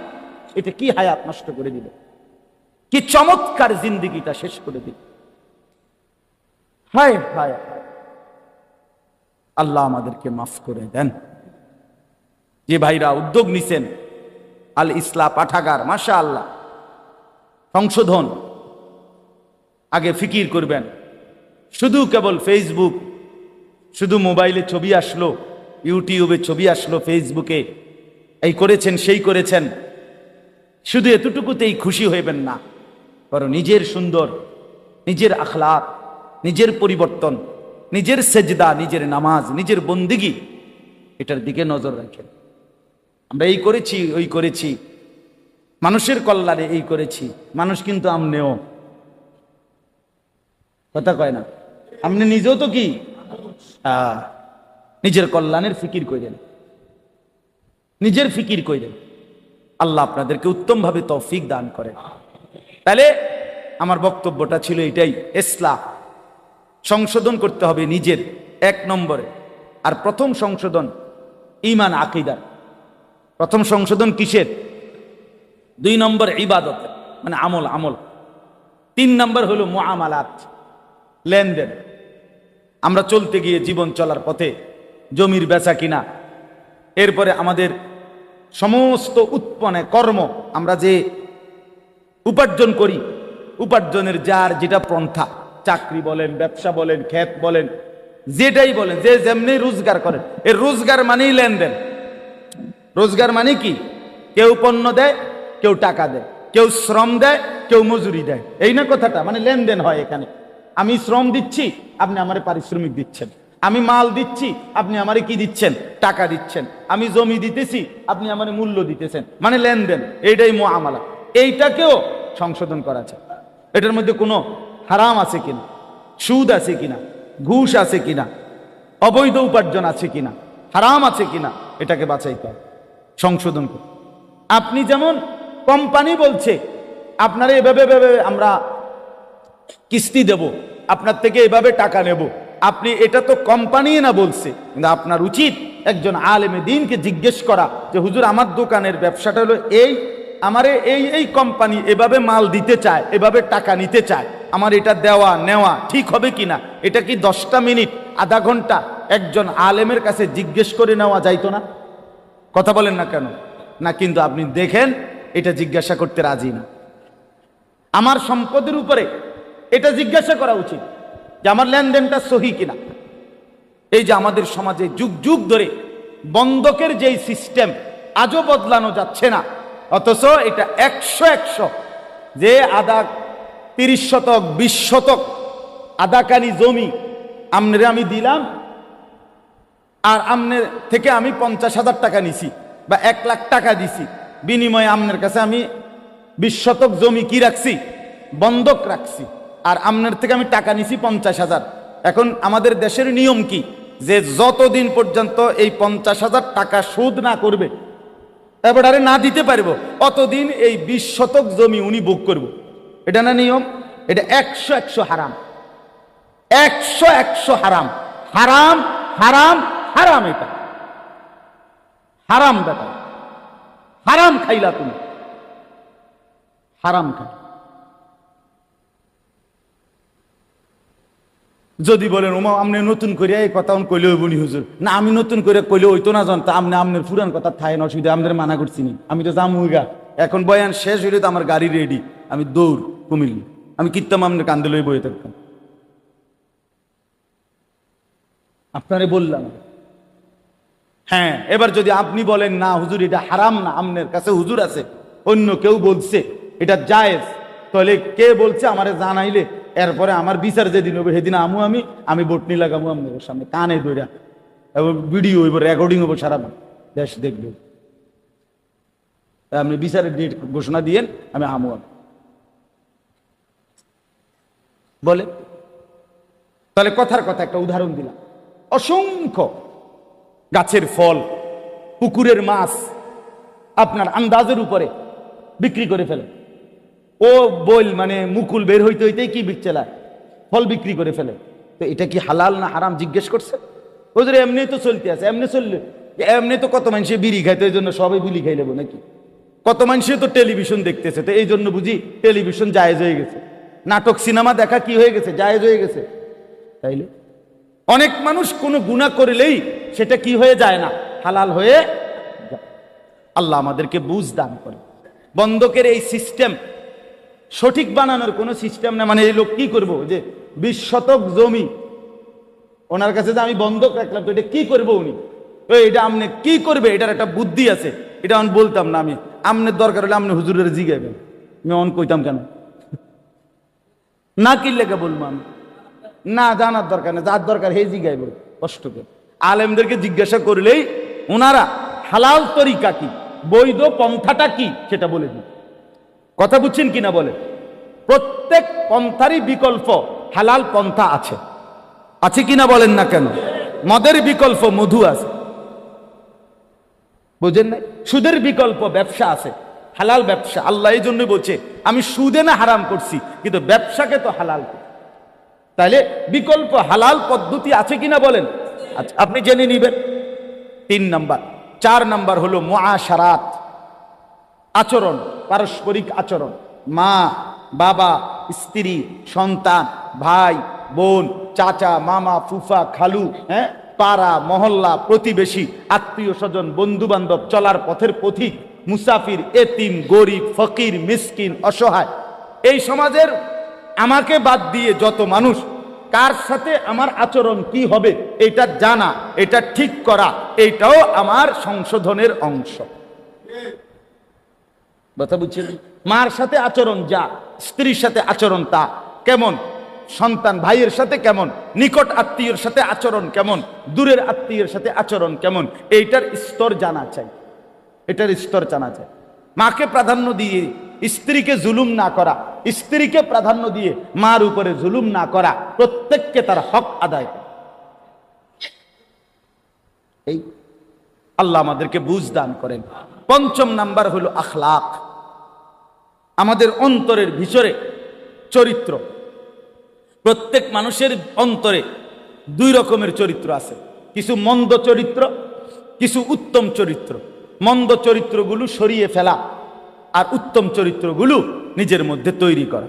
Speaker 1: এটা কি হায়াত নষ্ট করে দিল, কি চমৎকার জিন্দেগিটা শেষ করে দিল। হায় হায়, আল্লাহ আমাদেরকে মাফ করে দেন। যে ভাইরা উদ্যোগ নিছেন, আল ইসলাহ পাঠাগার, মাশাআল্লাহ, সংশোধন, আগে ফিকির করবেন। শুধু কেবল ফেসবুক, শুধু মোবাইলে ছবি আসলো, ইউটিউবে ছবি আসলো, ফেসবুকে এই করেছেন সেই করেছেন, শুধু এতটুকুতেই খুশি হইবেন না। বরং নিজের সুন্দর, নিজের আখলাক, নিজের পরিবর্তন, নিজের সেজদা, নিজের নামাজ, নিজের বন্দিগি, এটার দিকে নজর রাখেন। আমরা এই করেছি, ওই করেছি, মানুষের কল্যাণে এই করেছি। মানুষ কিন্তু আমনেও, কথা কয় না, আপনি নিজেও তো কি নিজের কল্যাণের ফিকির করেন, নিজের ফিকির করেন। আল্লাহ আপনাদেরকে উত্তমভাবে তৌফিক দান করেন। তাহলে আমার বক্তব্যটা ছিল এটাই, ইসলাহ, সংশোধন করতে হবে নিজের 1 নম্বরে। আর প্রথম সংশোধন ঈমান, আকীদা। প্রথম সংশোধন কিসের? 2 নম্বর ইবাদত, মানে আমল আমল। 3 নম্বর হলো মুআমালাত, লেনদেন। আমরা চলতে গিয়ে জীবন চলার পথে জমির বেচা কিনা, এরপরে আমাদের সমস্ত উৎপন্ন কর্ম, আমরা যে উপার্জন করি, উপার্জনের যার যেটা পন্থা, চাকরি বলেন, ব্যবসা বলেন, ক্ষেত বলেন, যেটাই বলেন, যে যেমনি রোজগার করেন, এর রোজগার মানেই লেনদেন। রোজগার মানে কি? কেউ পণ্য দেয়, কেউ টাকা দেয়, কেউ শ্রম দেয়, কেউ মজুরি দেয়, এই না কথাটা? মানে লেনদেন হয় এখানে। আমি শ্রম দিচ্ছি, আপনি আমারে পারিশ্রমিক দিচ্ছেন। আমি মাল দিচ্ছি, আপনি আমারে কি দিচ্ছেন? টাকা দিচ্ছেন। আমি জমি দিতেছি, আপনি আমারে মূল্য দিতেছেন, মানে লেনদেন। এইটাই মুআমালা। এইটাকেও সংশোধন করা চাই। এটার মধ্যে কোনো হারাম আছে কিনা, সুদ আছে কিনা, ঘুষ আছে কিনা, অবৈধ উপার্জন আছে কিনা, হারাম আছে কিনা, এটাকে বাছাইতে হবে, সংশোধন করুন। আপনি যেমন কোম্পানি বলছে আপনারা এভাবে আমরা কিস্তি দেব, আপনার থেকে এভাবে টাকা নেব, আপনি এটা তো কোম্পানি না বলছে, কিন্তু আপনার উচিত একজন আলেমে দ্বীনকে জিজ্ঞেস করা যে হুজুর আমার দোকানের ব্যবসাটা হলো এই, আমারে এই এই কোম্পানি এভাবে মাল দিতে চায়, এভাবে টাকা নিতে চায়, আমার এটা দেওয়া নেওয়া ঠিক হবে কিনা? এটা কি 10টা মিনিট, আধা ঘন্টা একজন আলেমের কাছে জিজ্ঞেস করে নেওয়া যাইতো না? কথা বলেন না কেন? না, কিন্তু আপনি দেখেন এটা জিজ্ঞাসা করতে রাজি না। আমার সম্পদের উপরে এটা জিজ্ঞাসা করা উচিত যে আমার লেনদেনটা সহি কিনা। এই যে আমাদের সমাজে যুগ যুগ ধরে বন্ধকের যেই সিস্টেম আজও বদলানো যাচ্ছে না, অথচ এটা 100 যে আধা 30 শতক 20 শতক আধাকানি জমি আমনেরে আমি দিলাম, আর আমনের থেকে আমি 50,000 টাকা নিছি বা 1 লাখ টাকা দিছি, বিনিময়ে আমনের কাছে আমি 20 শতক জমি কি রাখছি? বন্ধক রাখছি, আর আমনের থেকে আমি টাকা নিছি 50,000। এখন আমাদের দেশের নিয়ম কি? যে যতদিন পর্যন্ত এই 50,000 টাকা সুদ না করবে, এবারে না দিতে পারবো, অতদিন এই 20 শতক জমি উনি ভোগ করব। এটা না নিয়ম? এটা 100 হারাম, 100 হারাম, হারাম হারাম হারাম। এটা হারাম বেটা, হারাম খাইলা তুমি, হারাম খাই। যদি বলেন ওমা আপনি নতুন করে এই কথা কইলে বলি হুজুর, না আমি নতুন করে কইলে হইতো না, জানতো আপনি আপনার পুরান কথা থাই না, অসুবিধা, আমাদের মানা করছি নি, আমি তো জামুগা। এখন বয়ান শেষ হইলে তো আমার গাড়ি রেডি, আমি দৌড় কুমিল্লা, আমি কিত্তাম আপনার কান্দে লই বয়ে থাকতাম। আপনারে বললাম। হ্যাঁ, এবার যদি আপনি বলেন না হুজুর এটা হারাম না, আপনার কাছে হুজুর আছে, অন্য কেউ বলছে এটা জায়েজ, তাহলে কে বলছে আমারে জানাইলে এরপরে আমার বিচার যেদিন হবে সেদিন আমি বটনি লাগাবো আপনাদের সামনে কানে ধইরা, এবং ভিডিও হইব, রেকর্ডিং হবো, সারা দেশ দেখবে। আপনি বিচারের ডেট ঘোষণা দিয়েন, আমি বলে। তাহলে কথার কথা একটা উদাহরণ দিলাম, অসংখ্য গাছের ফল, পুকুরের মাছ আপনার আন্দাজের উপরে বিক্রি করে ফেলে। ও বল মানে মুকুল বের হইতে হইতেই কি বিচ্ছেলায় ফল বিক্রি করে ফেলে। তো এটা কি হালাল না হারাম জিজ্ঞেস করছে? ওদের এমনি তো চলতে আছে, এমনি চললে, এমনি তো কত মানুষে বিড়ি খাইতো, এই জন্য সবাই বিড়ি খাই নেবো নাকি? কত মানুষে তো টেলিভিশন দেখতেছে, তো এই জন্য বুঝি টেলিভিশন জায়েজ হয়ে গেছে, নাটক সিনেমা দেখা কি হয়ে গেছে? জায়েজ হয়ে গেছে। তাইলে অনেক মানুষ কোনো গুনাহ করলেই সেটা কি হয়ে যায় না, হালাল হয়ে যায়। আল্লাহ আমাদেরকে বুঝ দান করে। বন্ধকের এই সিস্টেম সঠিক বানানোর কোনো সিস্টেম না। মানে এই লোক কি করবো যে 20 শতক জমি ওনার কাছে যে আমি বন্ধক রাখলাম, তো এটা কি করবো উনি? এটা আমনে কি করবে, এটার একটা বুদ্ধি আছে, এটা আমি বলতাম না। আমি আমনের দরকার হলে আপনি হুজুরের জিগাইবেন, আমি অন কইতাম কেন? না কি লেগে বলবো আমি? না জানার দরকার নেই, যার দরকার হে জিগাইব কষ্ট করে। আলেমদেরকে জিজ্ঞাসা করলেই ওনারা হালাল তরিকা কি, বৈধ পন্থাটা কি সেটা বলে দিন। কথা বুঝছেন কিনা বলে? প্রত্যেক পন্থারই বিকল্প হালাল পন্থা আছে, আছে কিনা বলেন না কেন? মদের বিকল্প মধু আছে, বুঝেন না? সুদের বিকল্প ব্যবসা আছে, হালাল ব্যবসা। আল্লাহ এই জন্য বলছে আমি সুদে না হারাম করছি, কিন্তু ব্যবসাকে তো হালাল করছি। তাহলে বিকল্প হালাল পদ্ধতি আছে কিনা বলেন? আচ্ছা, আপনি জেনে নিবেন। 3 নাম্বার। 4 নাম্বার হলো মুআশারাত, আচরণ, পারস্পরিক আচরণ, মা বাবা, স্ত্রী, সন্তান, ভাই বোন, চাচা মামা, ফুফা খালু, পাড়া মহল্লা, প্রতিবেশী, আত্মীয় স্বজন, বন্ধু বান্ধব, চলার পথের পথিক, মুসাফির, এতিম, গরিব, ফকির, মিসকিন, অসহায়, এই সমাজের আমাকে বাদ দিয়ে যত মানুষ, কার সাথে আমার আচরণ কি হবে এটা জানা, এটা ঠিক করা, এইটাও আমার সংশোধনের অংশ। কথা বুঝছেন? মার সাথে আচরণ যা, স্ত্রীর সাথে আচরণ তা কেমন, সন্তান ভাইয়ের সাথে কেমন, নিকট আত্মীয়ের সাথে আচরণ কেমন, দূরের আত্মীয়ের সাথে আচরণ কেমন, এইটার স্তর জানা চাই, এটার স্তর জানা চাই। মাকে প্রাধান্য দিয়ে স্ত্রীকে জুলুম না করা, স্ত্রীকে প্রাধান্য দিয়ে মার উপরে জুলুম না করা, প্রত্যেককে তার হক আদায় করা। এই আল্লাহ আমাদেরকে বুঝ দান করেন। পঞ্চম নাম্বার হলো আখলাক, আমাদের অন্তরের ভিতরে চরিত্র। প্রত্যেক মানুষের অন্তরে দুই রকমের চরিত্র আছে, কিছু মন্দ চরিত্র, কিছু উত্তম চরিত্র। মন্দ চরিত্রগুলো সরিয়ে ফেলা আর উত্তম চরিত্রগুলো নিজের মধ্যে তৈরি করা,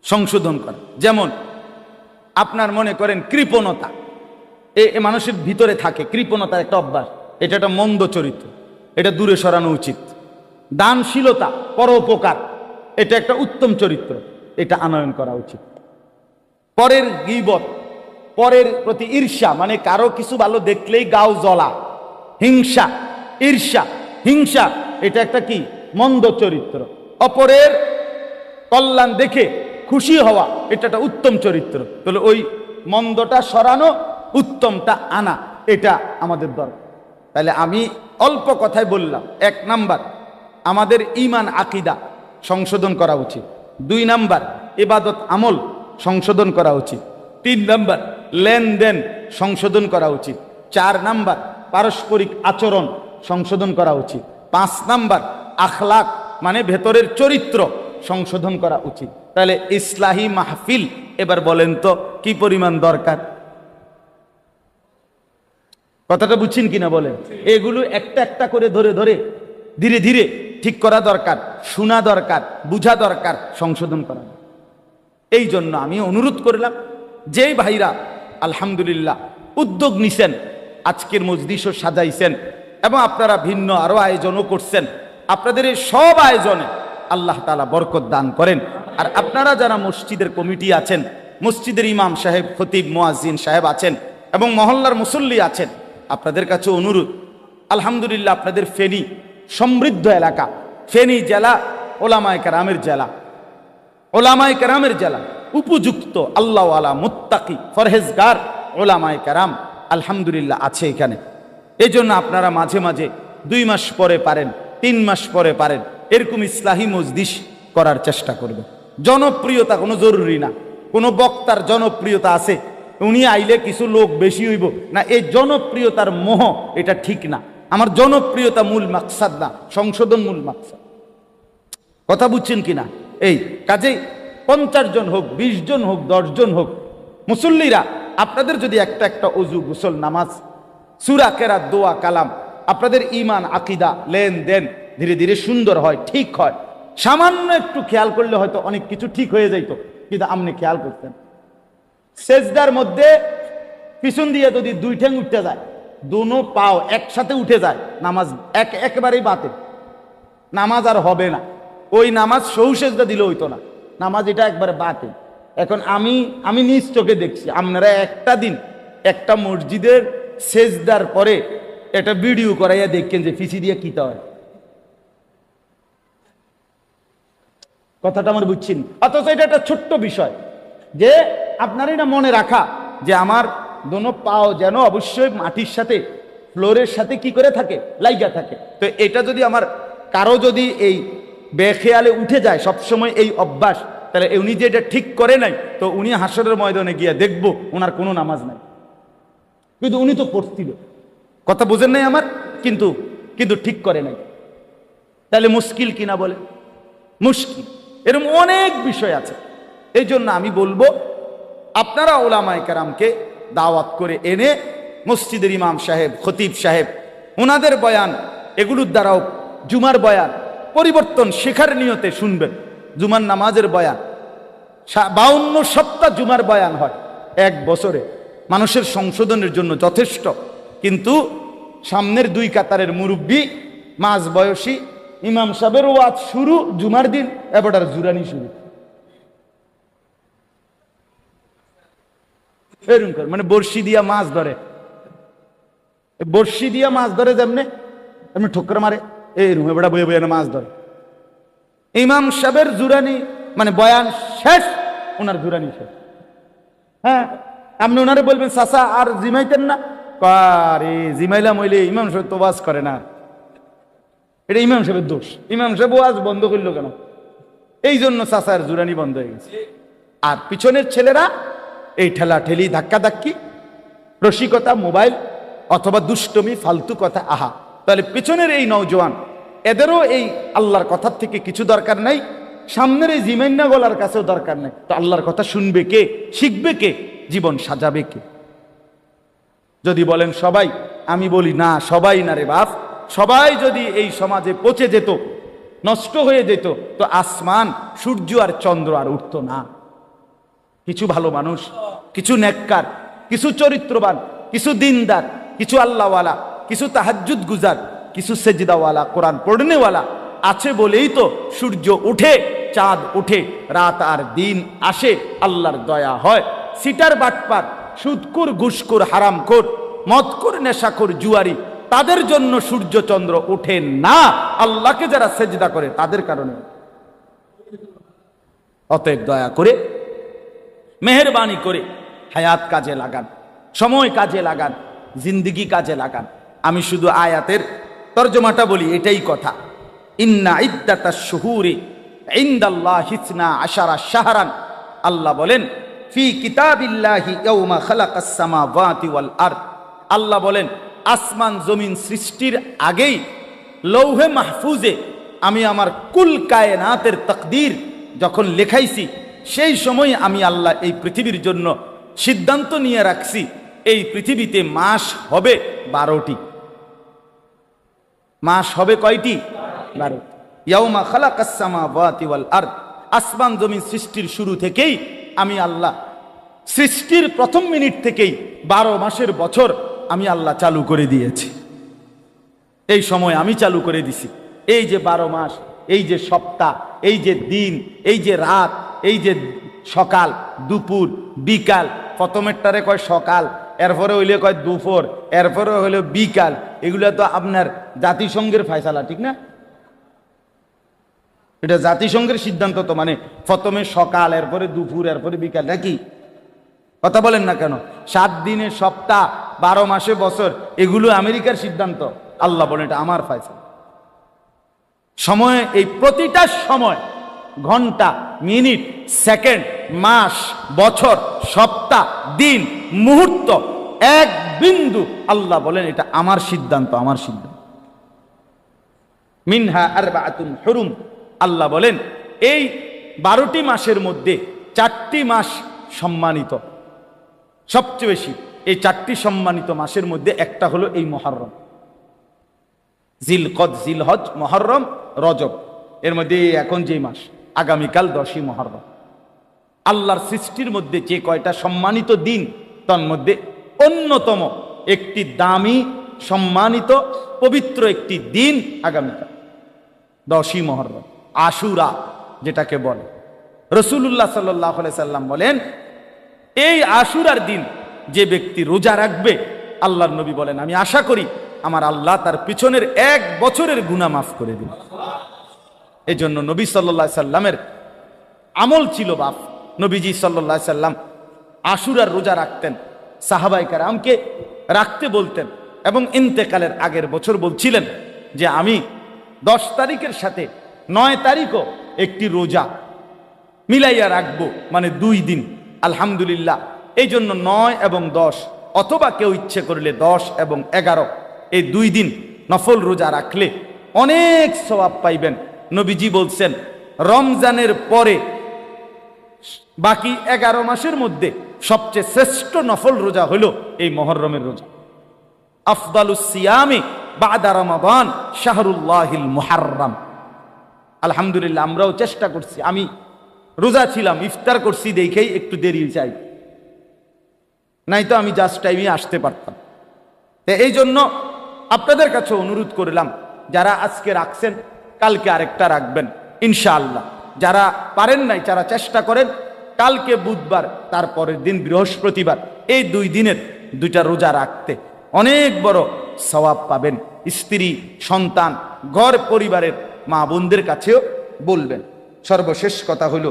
Speaker 1: সংশোধন করা। যেমন আপনার মনে করেন কৃপণতা, এ মানুষের ভিতরে থাকে, কৃপণতার একটা অভ্যাস, এটা একটা মন্দ চরিত্র, এটা দূরে সরানো উচিত। দানশীলতা, পরোপকার, এটা একটা উত্তম চরিত্র, এটা আনয়ন করা উচিত। পরের গীবত, পরের প্রতি ঈর্ষা, মানে কারো কিছু ভালো দেখলেই গাও জ্বলা, হিংসা, ঈর্ষা, হিংসা, এটা একটা কি মন্দ চরিত্র। অপরের কল্যাণ দেখে খুশি হওয়া, এটা একটা উত্তম চরিত্র। তাহলে ওই মন্দটা সরানো, উত্তমটা আনা, এটা আমাদের দরকার। তাহলে আমি অল্প কথায় বললাম, 1 নাম্বার আমাদের ঈমান আকীদা সংশোধন করা উচিত, 2 নাম্বার ইবাদত আমল সংশোধন করা উচিত, 3 নাম্বার লেনদেন সংশোধন করা উচিত, 4 নাম্বার পারস্পরিক আচরণ সংশোধন করা উচিত, 5 নাম্বার আখলাক মানে ভেতরের চরিত্র সংশোধন করা উচিত। তাহলে ইসলাহি মাহফিল এবার বলেন তো কি পরিমাণ দরকার? কথাটা বুঝছেন কিনা বলেন? এগুলো একটা একটা করে ধরে ধরে ধীরে ধীরে ঠিক করা দরকার, শোনা দরকার, বুঝা দরকার, সংশোধন করা। এই জন্য আমি অনুরোধ করলাম, যেই ভাইরা আলহামদুলিল্লাহ উদ্যোগ নিছেন, আজকের মজলিসও সাজাইছেন এবং আপনারা ভিন্ন আরো আয়োজনও করছেন, আপনাদের এই সব আয়োজনে আল্লাহ তাআলা বরকত দান করেন। আর আপনারা যারা মসজিদের কমিটি আছেন, মসজিদের ইমাম সাহেব, খতিব, মুয়াজ্জিন সাহেব আছেন এবং মহল্লার মুসল্লি আছেন, আপনাদের কাছে অনুরোধ, আলহামদুলিল্লাহ আপনাদের ফেনী সমৃদ্ধ এলাকা, ফেনী জেলা ওলামায়ে কেরামের জেলা, ওলামায়ে কেরামের জেলা, উপযুক্ত আল্লাহওয়ালা মুত্তাকি ফরহেজগার ওলামায়ে কেরাম আলহামদুলিল্লাহ আছে এখানে। এই জন্য আপনারা মাঝে মাঝে 2 মাস পরে পারেন, 3 মাস পরে পারেন, এরকম ইসলাহি মজলিস করার চেষ্টা করবে। জনপ্রিয়তা কোনো জরুরি না, কোনো বক্তার জনপ্রিয়তা আছে, উনি আইলে কিছু লোক বেশি হইব না, এই জনপ্রিয়তার মোহ, এটা ঠিক না। আমার জনপ্রিয়তা মূল মাকসাদ না, সংশোধন মূল মাকসাদ। কথা বুঝছেন কিনা? এই কাজেই 50 জন হোক, 20 জন হোক, 10 জন হোক, মুসল্লিরা আপনাদের যদি একটা একটা অজু, গোসল, নামাজ, সূরা, কেরাত, দোয়া, কালাম, আপনাদের ঈমান আকীদা লেনদেন ধীরে ধীরে সুন্দর হয়, ঠিক হয়, সামান্য একটু খেয়াল করলে হয়তো অনেক কিছু ঠিক হয়ে যাইতো, কিন্তু আপনি খেয়াল করতেন সেজদার মধ্যে পিছন দিয়ে যদি 2 ঠ্যাং উঠতে যায়, দোনো পাও একসাথে উঠে যায়, নামাজ একেবারেই বাতিল, নামাজ আর হবে না। ওই নামাজ সহু সেজদা দিলে হইতো না, নামাজ এটা একবারে বাতিল। এখন আমি নিজ চোখে দেখছি, আপনারা একটা দিন একটা মসজিদের সেজদার পরে এটা ভিডিও করাইয়া দেখেন যে পিছি দিয়ে কিতা হয়। কথাটা আমার বুঝছেন? অথচ এটা একটা ছোট্ট বিষয় যে আপনার এটা মনে রাখা যে আমার দোনো পাও যেন অবশ্যই মাটির সাথে, ফ্লোরের সাথে কি করে থাকে, লাইগা থাকে। তো এটা যদি আমার কারো যদি এই বেখেয়ালে উঠে যায় সবসময় এই অভ্যাস, তাহলে উনি যে এটা ঠিক করে নাই, তো উনি হাসরের ময়দানে গিয়ে দেখবো ওনার কোনো নামাজ নাই, কিন্তু উনি তো পড়ছিল। কথা বুঝেন নাই আমার? কিন্তু ঠিক করে নাই। তাহলে মুশকিল কিনা বলে? মুশকিল। এরকম অনেক বিষয় আছে। এই জন্য আমি বলবো আপনারা ওলামায়ে কেরামকে দাওয়াত করে এনে মসজিদের ইমাম সাহেব, খতিব সাহেব, ওনাদের বয়ান, এগুলোর দ্বারাও, জুমার বয়ান, পরিবর্তন শেখার নিয়তে শুনবেন। জুমার নামাজের বয়ান 52 সপ্তাহ জুমার বয়ান হয় এক বছরে, মানুষের সংশোধনের জন্য যথেষ্ট। কিন্তু সামনের 2 কাতারের মুরব্বী মাঝ বয়সী ইমাম সাহেবের ওয়াজ শুরু জুমার দিন, এবার জুরানি শুরু, এরকম করে মানে বর্ষি দিয়া মাছ ধরে, বর্ষি দিয়া মাছ ধরে যেমনে এমনি ঠোকর মারে, এই রুমে বেড়া বয়ে বয়ে মাছ ধরে। ইমাম সাহেবের জুরানি মানে বয়ান শেষ, ওনার জুরানি শেষ। হ্যাঁ, আপনি ওনারে বলবেন চাচা আর জিমাইতেন না, আরে জিমাইলাম হইলে ইমাম সাহেব তো ওয়াজ করে না, এটা ইমাম সাহেবের দোষ। ইমাম সাহেব ওয়াজ বন্ধ করলো কেন? এই জন্য চাচার জুরানি বন্ধ হয়ে গেছে। আর পিছনের ছেলেরা এই ঠেলা ঠেলি ধাক্কা ধাক্কি, রসিকতা, মোবাইল অথবা দুষ্টমি, ফালতু কথা। আহা, তাহলে পিছনের এই নওজোয়ান এদেরও এই আল্লাহর কথার থেকে কিছু দরকার নাই, সামনের এই জিমাইন্না গলার কাছেও দরকার নাই। তো আল্লাহর কথা শুনবে কে, শিখবে কে, জীবন সাজাবে কে? যদি বলেন সবাই, আমি বলি না, সবাই না রে বাপ। সবাই যদি এই সমাজে পচে যেত, নষ্ট হয়ে যেত, তো আসমান, সূর্য আর চন্দ্র আর উঠত না। কিছু ভালো মানুষ, কিছু নেককার, কিছু চরিত্রবান, কিছু দিনদার, কিছু আল্লাহওয়ালা, কিছু তাহাজ্জুদ গুজার, কিছু সেজদাওয়ালা, কোরআন পড়নেওয়ালা আছে বলেই তো সূর্য উঠে, চাঁদ উঠে, রাত আর দিন আসে, আল্লাহর দয়া হয়। সিটার বাটপার, সুদকুর, ঘুষখোর, হারামখোর, মদখোর, নেশাখোর, জুয়ারি, তাদের জন্য সূর্য চন্দ্র ওঠে না, আল্লাহকে যারা সেজদা করে তাদের কারণে। অতএব দয়া করে, মেহেরবানি করে হায়াত কাজে লাগান, সময় কাজে লাগান, জিন্দিগি কাজে লাগান। আমি শুধু আয়াতের তরজমাটা বলি, এটাই কথা। ইন্না ইদ্দাতাশ শুহুরি ইনদাল্লাহি 12 শাহরান, আল্লাহ বলেন ফি কিতাবিল্লাহি ইয়াউমা খালাকাস সামাওয়াতি ওয়াল আরদ। আল্লাহ বলেন আসমান জমিন সৃষ্টির আগেই লৌহে মাহফুজে আমি আমার কুল কায়নাতের তাকদীর যখন লেখাইছি, সেই সময় আমি আল্লাহ এই পৃথিবীর জন্য সিদ্ধান্ত নিয়ে রাখছি, এই পৃথিবীতে মাস হবে 12টি। মাস হবে কয়টি? 12। ইয়াউমা খালাকাস সামাওয়াতি ওয়াল আরদ, আসমান জমিন সৃষ্টির শুরু থেকেই আমি আল্লাহ, সৃষ্টির প্রথম মিনিট থেকেই 12 মাসের বছর আমি আল্লাহ চালু করে দিয়েছি। এই সময় আমি চালু করে দিছি। এই যে 12 মাস, এই যে সপ্তাহ, এই যে দিন, এই যে রাত, এই যে সকাল, দুপুর, বিকাল, প্রথমেরটারে কয় সকাল, এরপরে হইলে কয় দুপুর, এরপরে হইলে বিকাল, এগুলো তো আপনার জাতিসংঘের ফয়সালা, ঠিক না? এটা জাতিসংঘের সিদ্ধান্ত। তো মানে প্রথমে সকাল, এরপরে দুপুর, এরপরে বিকাল, নাকি? কথা বলেন না কেন? 7 দিনে সপ্তাহ, 12 মাসে বছর, এগুলো আমেরিকার সিদ্ধান্ত। আল্লাহ বলেন এটা আমার ফয়সালা। সময়, এই প্রতিটা সময়, ঘন্টা, মিনিট, সেকেন্ড, মাস, বছর, সপ্তাহ, দিন, মুহূর্ত, এক বিন্দু, আল্লাহ বলেন এটা আমার সিদ্ধান্ত, আমার সিদ্ধান্ত। মিনহা আরবাআতুন হুরুম, আল্লাহ বলেন এই 12টি মাসের মধ্যে 4টি মাস সম্মানিত, সবচেয়ে বেশি। এই 4টি সম্মানিত মাসের মধ্যে একটা হলো এই মুহররম, জিলকদ, জিলহজ, মুহররম, রজব। এর মধ্যে এখন যে মাস, আগামীকাল 10ই মুহররম। আল্লাহর সৃষ্টির মধ্যে যে কয়টা সম্মানিত দিন, তার মধ্যে অন্যতম একটি দামি, সম্মানিত, পবিত্র একটি দিন আগামীকাল 10ই মুহররম, আশুরা যেটাকে বলে। রাসূলুল্লাহ সাল্লাল্লাহু আলাইহি সাল্লাম বলেন এই আশুরার দিন যে ব্যক্তি রোজা রাখবে, আল্লাহর নবী বলেন আমি আশা করি আমার আল্লাহ তার পিছনের 1 বছরের গুনাহ মাফ করে দিন। এই জন্য নবী সাল্লাল্লাহু আলাইহি সাল্লামের আমল ছিল বাপ। নবীজি সাল্লাল্লাহু আলাইহি সাল্লাম আশুরার রোজা রাখতেন, সাহাবায়ে কেরামকে রাখতে বলতেন, এবং ইন্তেকালের আগের বছর বলছিলেন যে আমি 10 তারিখের সাথে 9 তারিখও একটি রোজা মিলাইয়া রাখবো, মানে 2 দিন। আলহামদুলিল্লাহ, এই জন্য 9 এবং 10, অথবা কেউ ইচ্ছে করলে 10 এবং 11, এই 2 দিন নফল রোজা রাখলে অনেক সওয়াব পাইবেন। নবীজি বলছেন রমজানের পরে বাকি 11 মাসের মধ্যে সবচেয়ে শ্রেষ্ঠ নফল রোজা হলো এই মুহররমের রোজা। আফদালুস সিয়ামি বাদা রমাদান শাহরুল্লাহিল মুহাররম। আলহামদুলিল্লাহ আমরাও চেষ্টা করছি। আমি রোজা ছিলাম, ইফতার করছি দেখেই একটু দেরি চাই, নাই তো আমি জাস্ট টাইমে আসতে পারতাম। এই জন্য আপনাদের কাছে অনুরোধ করলাম, যারা আজকে রাখছেন কালকে আরেকটা রাখবেন ইনশাআল্লাহ। যারা পারেন নাই, যারা চেষ্টা করেন কালকে বুধবার, তারপরের দিন বৃহস্পতিবার, এই 2 দিনের 2টা রোজা রাখতে অনেক বড় সওয়াব পাবেন। স্ত্রী, সন্তান, ঘর পরিবারের মা বোনদের কাছেও বলবেন। সর্বশেষ কথা হলো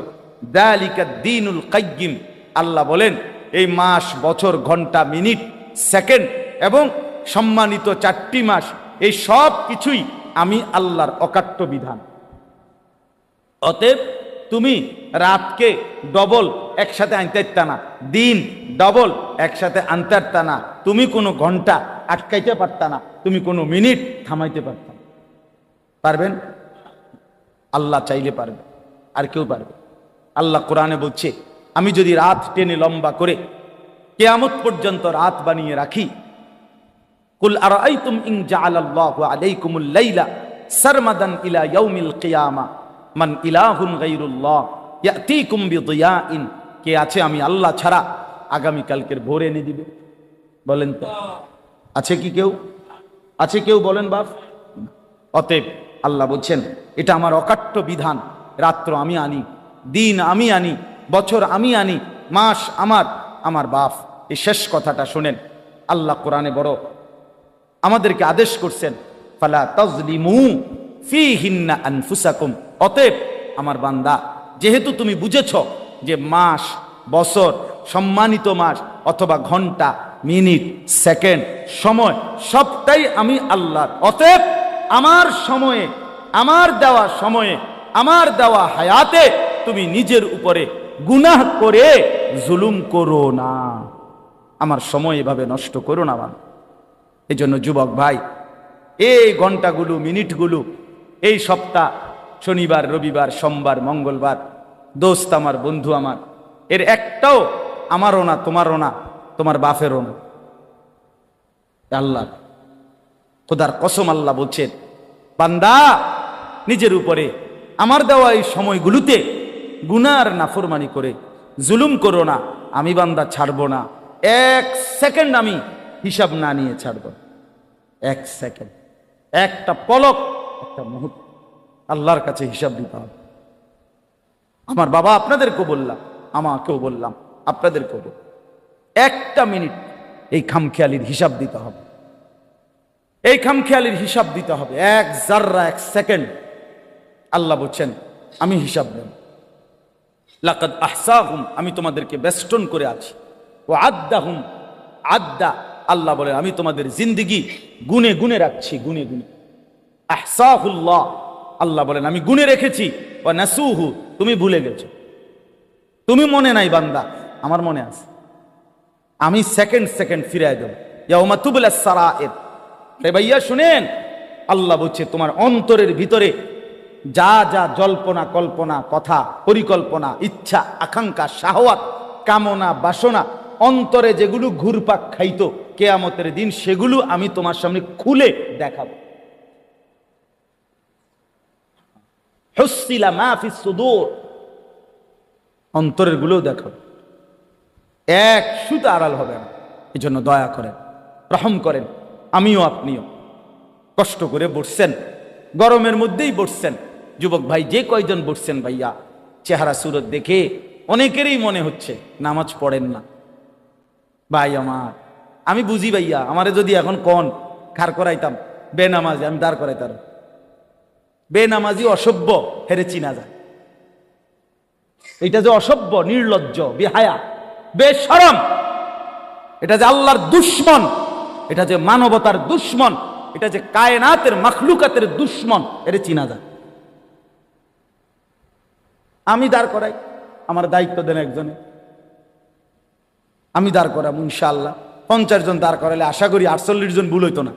Speaker 1: যালিকা দ্বীনুল কাইয়্যিম। আল্লাহ বলেন এই মাস, বছর, ঘন্টা, মিনিট, সেকেন্ড এবং সম্মানিত 4টি মাস, এই সব কিছুই আমি আল্লাহর অকাট্য বিধান। অতএব তুমি রাতকে ডবল একসাথে আনতে পারতা না, দিন ডবল একসাথে আনতে পারতা না, তুমি কোনো ঘন্টা আটকাইতে পারতা না, তুমি কোনো মিনিট থামাইতে পারতা না। পারবেন? আল্লাহ চাইলে পারবে, আর কেউ পারবে? আল্লাহ কোরআনে বলছে আমি যদি রাত টেনে লম্বা করে কিয়ামত পর্যন্ত রাত বানিয়ে রাখি, কুল আরাআইতুম ইন জাআলাল্লাহু আলাইকুমুল লাইলা সারমাদান ইলা ইয়াউমিল কিয়ামা মান ইলাহুন গায়রুল্লাহ ইয়াতিকুম বিদিয়াইন। কে আছে আমি আল্লাহ ছাড়া আগামী কালকের ভোর এনে দিবে? বলেন তো, আছে কি কেউ? আছে কেউ? বলেন বাপ। অতএব আল্লাহ বলছেন এটা আমার অকাট্য বিধান। রাত্র আমি আনি, দিন আমি আনি, বছর আমি আনি, মাস আমার, আমার বাপ। এই শেষ কথাটা শুনেন, আল্লাহ কোরআনে বড় আমাদেরকে আদেশ করছেন, ফালা তাজলিমু ফীহিন্না আনফুসাকুম। অতএব আমার বান্দা, যেহেতু তুমি বুঝেছ যে মাস, বছর, সম্মানিত মাস অথবা ঘন্টা, মিনিট, সেকেন্ড, সময় সবটাই আমি আল্লাহর। অতএব আমার সময়ে, আমার দেওয়া সময়ে, আমার দেওয়া হায়াতে তুমি নিজের উপরে গুনাহ করে জুলুম করো না। আমার সময় এভাবে নষ্ট করো না। এই জন্য যুবক ভাই, এই ঘন্টাগুলো, মিনিটগুলো, এই সপ্তাহ, শনিবার, রবিবার, সোমবার, মঙ্গলবার, দোস্ত আমার, বন্ধু আমার, এর একটাও আমারও না, তোমারও না, তোমার বাপেরও না, আল্লাহ। খোদার কসম আল্লাহ বলছেন, বান্দা নিজের উপরে আমার দেওয়া এই সময়গুলোতে গুনার নাফরমানি করে জুলুম করো না। আমি বান্দা ছাড়বো না, 1 সেকেন্ড আমি হিসাব না নিয়ে ছাড়ব। 1 সেকেন্ড, একটা পলক, একটা মুহূর্ত আল্লাহর কাছে হিসাব দিতে হবে। আমার বাবা আপনাদেরকেও বললাম, আমাকেও বললাম, আপনাদেরকেও বললাম, 1টা মিনিট এই খামখেয়ালির হিসাব দিতে হবে। এই খামখেয়ালির হিসাব দিতে হবে। 1 জাররা, 1 সেকেন্ড আল্লাহ বলছেন আমি হিসাব নেব। লাকাদ আহসাহুম, আমি তোমাদেরকে বেষ্টন করে আছি। ও আদ্দাহুম আদ্দা, আল্লাহ বলে আমি তোমাদের জিন্দেগি গুনে গুনে রাখছি, গুনে গুনে। আহসাহুল্লাহ, আল্লাহ বলেন আমি গুনে রেখেছি। ও নাসুহু, তুমি ভুলে গেছো, তুমি মনে নাই বান্দা, আমার মনে আছে। আমি সেকেন্ড সেকেন্ড ফিরাই দেব। ইয়াউমা তুবলাস সারায়ের। হে ভাইয়া শুনেন, আল্লাহ বলছে তোমার অন্তরের ভিতরে যা যা জল্পনা, কল্পনা, কথা, পরিকল্পনা, ইচ্ছা, আকাঙ্ক্ষা, শাহওয়াত, কামনা, বাসনা, অন্তরে যেগুলো ঘুরপাক খাইতো কিয়ামতের দিন, সেগুলো আমি তোমার সামনে খুলে দেখাবো। হুসিলা মা ফিস সুদূর, অন্তরের গুলো দেখাবো, 1 সুতা আড়াল হবে না। এই জন্য দয়া করেন, রহম করেন। আমিও আপনিও কষ্ট করে বসছেন, গরমের মধ্যেই বসছেন। যুবক ভাই যে কয়জন বসছেন ভাইয়া, চেহারা সুরত দেখে অনেকেরই মনে হচ্ছে নামাজ পড়েন না। ভাই আমার, আমি বুঝি ভাইয়া, আমারে যদি এখন কোন খার করাইতাম বেনামাজি, আমি দাঁড় করাইতাম। বেনামাজি অসভ্য, হেরে চিনা যায়। এটা যে অসভ্য, নির্লজ্জ, বেহায়া, বেশরম, এটা যে আল্লাহর দুশ্মন, এটা যে মানবতার দুশ্মন, এটা যে কায়নাতের মাখলুকাতের দুশ্মন, এর চিনা যায়। আমি দাঁড় করাই, আমার দায়িত্ব দেন একজনে, আমি দাঁড় করাবো ইনশাআল্লাহ। 50 জন দাঁড় করালে আশা করি 48 জন ভুল হইতো না।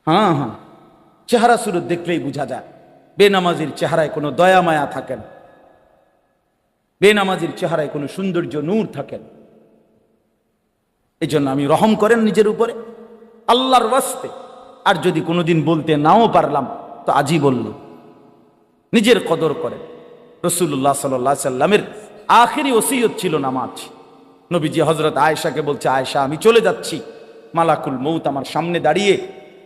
Speaker 1: হ্যাঁ হ্যাঁ, চেহারা সুরত দেখলেই বোঝা যায় বেনামাজির চেহারায় কোনো দয়া মায়া থাকে না, বেনামাজির চেহারায় কোনো সৌন্দর্য, নূর থাকে না। এই জন্য আমি রহম করেন নিজের উপরে, আল্লাহর ওয়াস্তে আর যদি কোনোদিন বলতে নাও পারলাম তো আজই বলল। নিজের কদর করে। রাসূলুল্লাহ সাল্লাল্লাহু আলাইহি সাল্লামের আখেরি ওসিয়ত ছিল নামাজ। নবীজি হযরত আয়েশাকে বলছে, আয়েশা আমি চলে যাচ্ছি, মালাকুল মউত আমার সামনে দাঁড়িয়ে,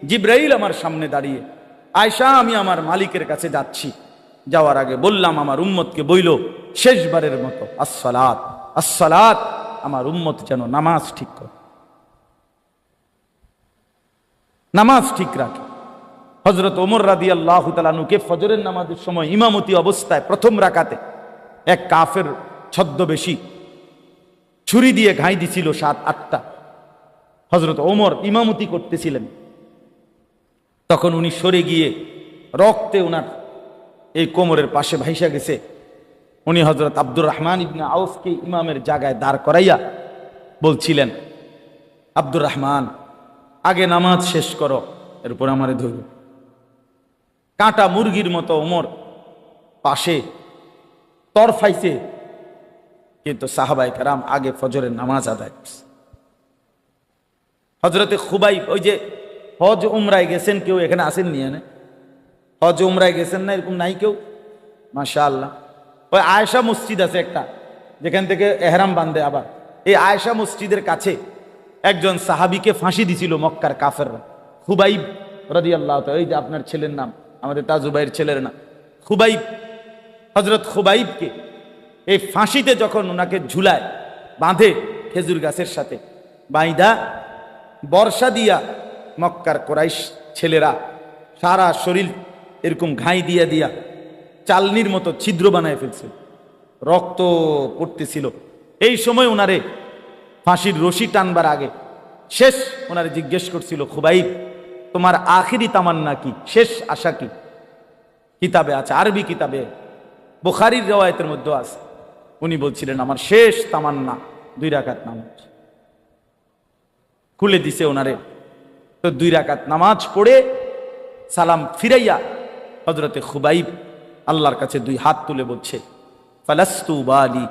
Speaker 1: জিবরাইল আমার সামনে দাঁড়িয়ে, আয়েশা আমি আমার মালিকের কাছে যাচ্ছি, যাওয়ার আগে বললাম আমার উম্মতকে বইল শেষবারের মতো আসসালাত আসসালাত, আমার উম্মত যেন নামাজ ঠিক করে, নামাজ ঠিক রাখে। হযরত ওমর রাদিয়াল্লাহু তাআলা আনহুকে ফজরের নামাজের সময় ইমামতি অবস্থায় প্রথম রাকাতে এক কাফের ছদ্মবেশী ছুরি দিয়ে ঘাই দিছিল 7-8টা। হযরত ওমর ইমামতি করতেছিলেন, তখন উনি সরে গিয়ে রক্তে উনার এই কোমরের পাশে ভাইসা গেছে। উনি হযরত আব্দুর রহমান ইবনে আউফকে ইমামের জায়গায় দাঁড় করাইয়া বলছিলেন, আব্দুর রহমান আগে নামাজ শেষ করো, এরপর আমারে ধরো। কাঁটা মুরগির মতো ওমর পাশে তরফাইছে, কিন্তু সাহাবায়ে কেরাম আগে ফজরের নামাজ আদায় করছে। হযরতে খুবাইব, ওই যে হজ উমরায় গেছেন কেউ, এখানে আসেন নিয়ে না, হজ উমরায় গেছেন না এরকম নাই কেউ? মাশাআল্লাহ। ওই আয়েশা মসজিদ আছে একটা, যেখান থেকে এহরাম বাঁধে। আবার এই আয়েশা মসজিদের কাছে একজন সাহাবীকে ফাঁসি দিছিল মক্কার কাফেররা, খুবাইব রাদিয়াল্লাহু তাআলা। এই যে আপনার ছেলের নাম, আমাদের তাজুবাইয়ের ছেলের নাম খুবাইব। হযরত খুবাইবকে এই ফাঁসিতে যখন ওনাকে ঝুলায় বাঁধে খেজুর গাছের সাথে বাইদা, বর্ষা দিয়া মক্কার কোরাইশ ছেলেরা সারা শরীর এরকম ঘাই দিয়া দিয়া চালনির মতো ছিদ্র বানায় ফেলছে, রক্ত পড়তেছিল। এই সময় ওনারে ফাঁসির রশি টানবার আগে শেষ ওনারে জিজ্ঞেস করছিল, খুবাইব তোমার আখিরি তামান্না কি, শেষ আশা কি? কিতাবে আছে, আরবি কিতাবে, বুখারীর riwayতের মধ্যে আছে। উনি বলছিলেন আমার শেষ তামান্না 2 রাকাত নামাজ। খুলে দিছে ওনারে, তো 2 রাকাত নামাজ পড়ে সালাম ফিরাইয়া হযরতে খুবাইব আল্লাহর কাছে 2 হাত তুলে বলছে, ফালাস্তু বালি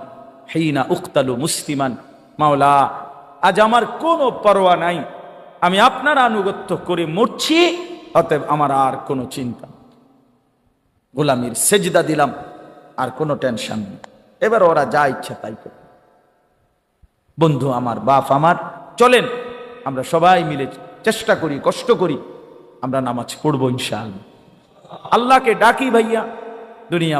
Speaker 1: হিনা উক্তালু মুসলিমান, মাওলা আজ আমার কোনো পরোয়া নাই, আমি আপনার আনুগত্য করে মরছি, অতএব আমার আর কোনো চিন্তা, গোলামির সেজদা দিলাম, আর কোনো টেনশন নেই, এবার ওরা যা ইচ্ছা তাই করে। বন্ধু আমার, বাপ আমার, চলেন আমরা সবাই মিলে চেষ্টা করি, কষ্ট করি, আমরা নামাজ পড়বো ইনশাআল্লাহ। আল্লাহকে ডাকি ভাইয়া, দুনিয়া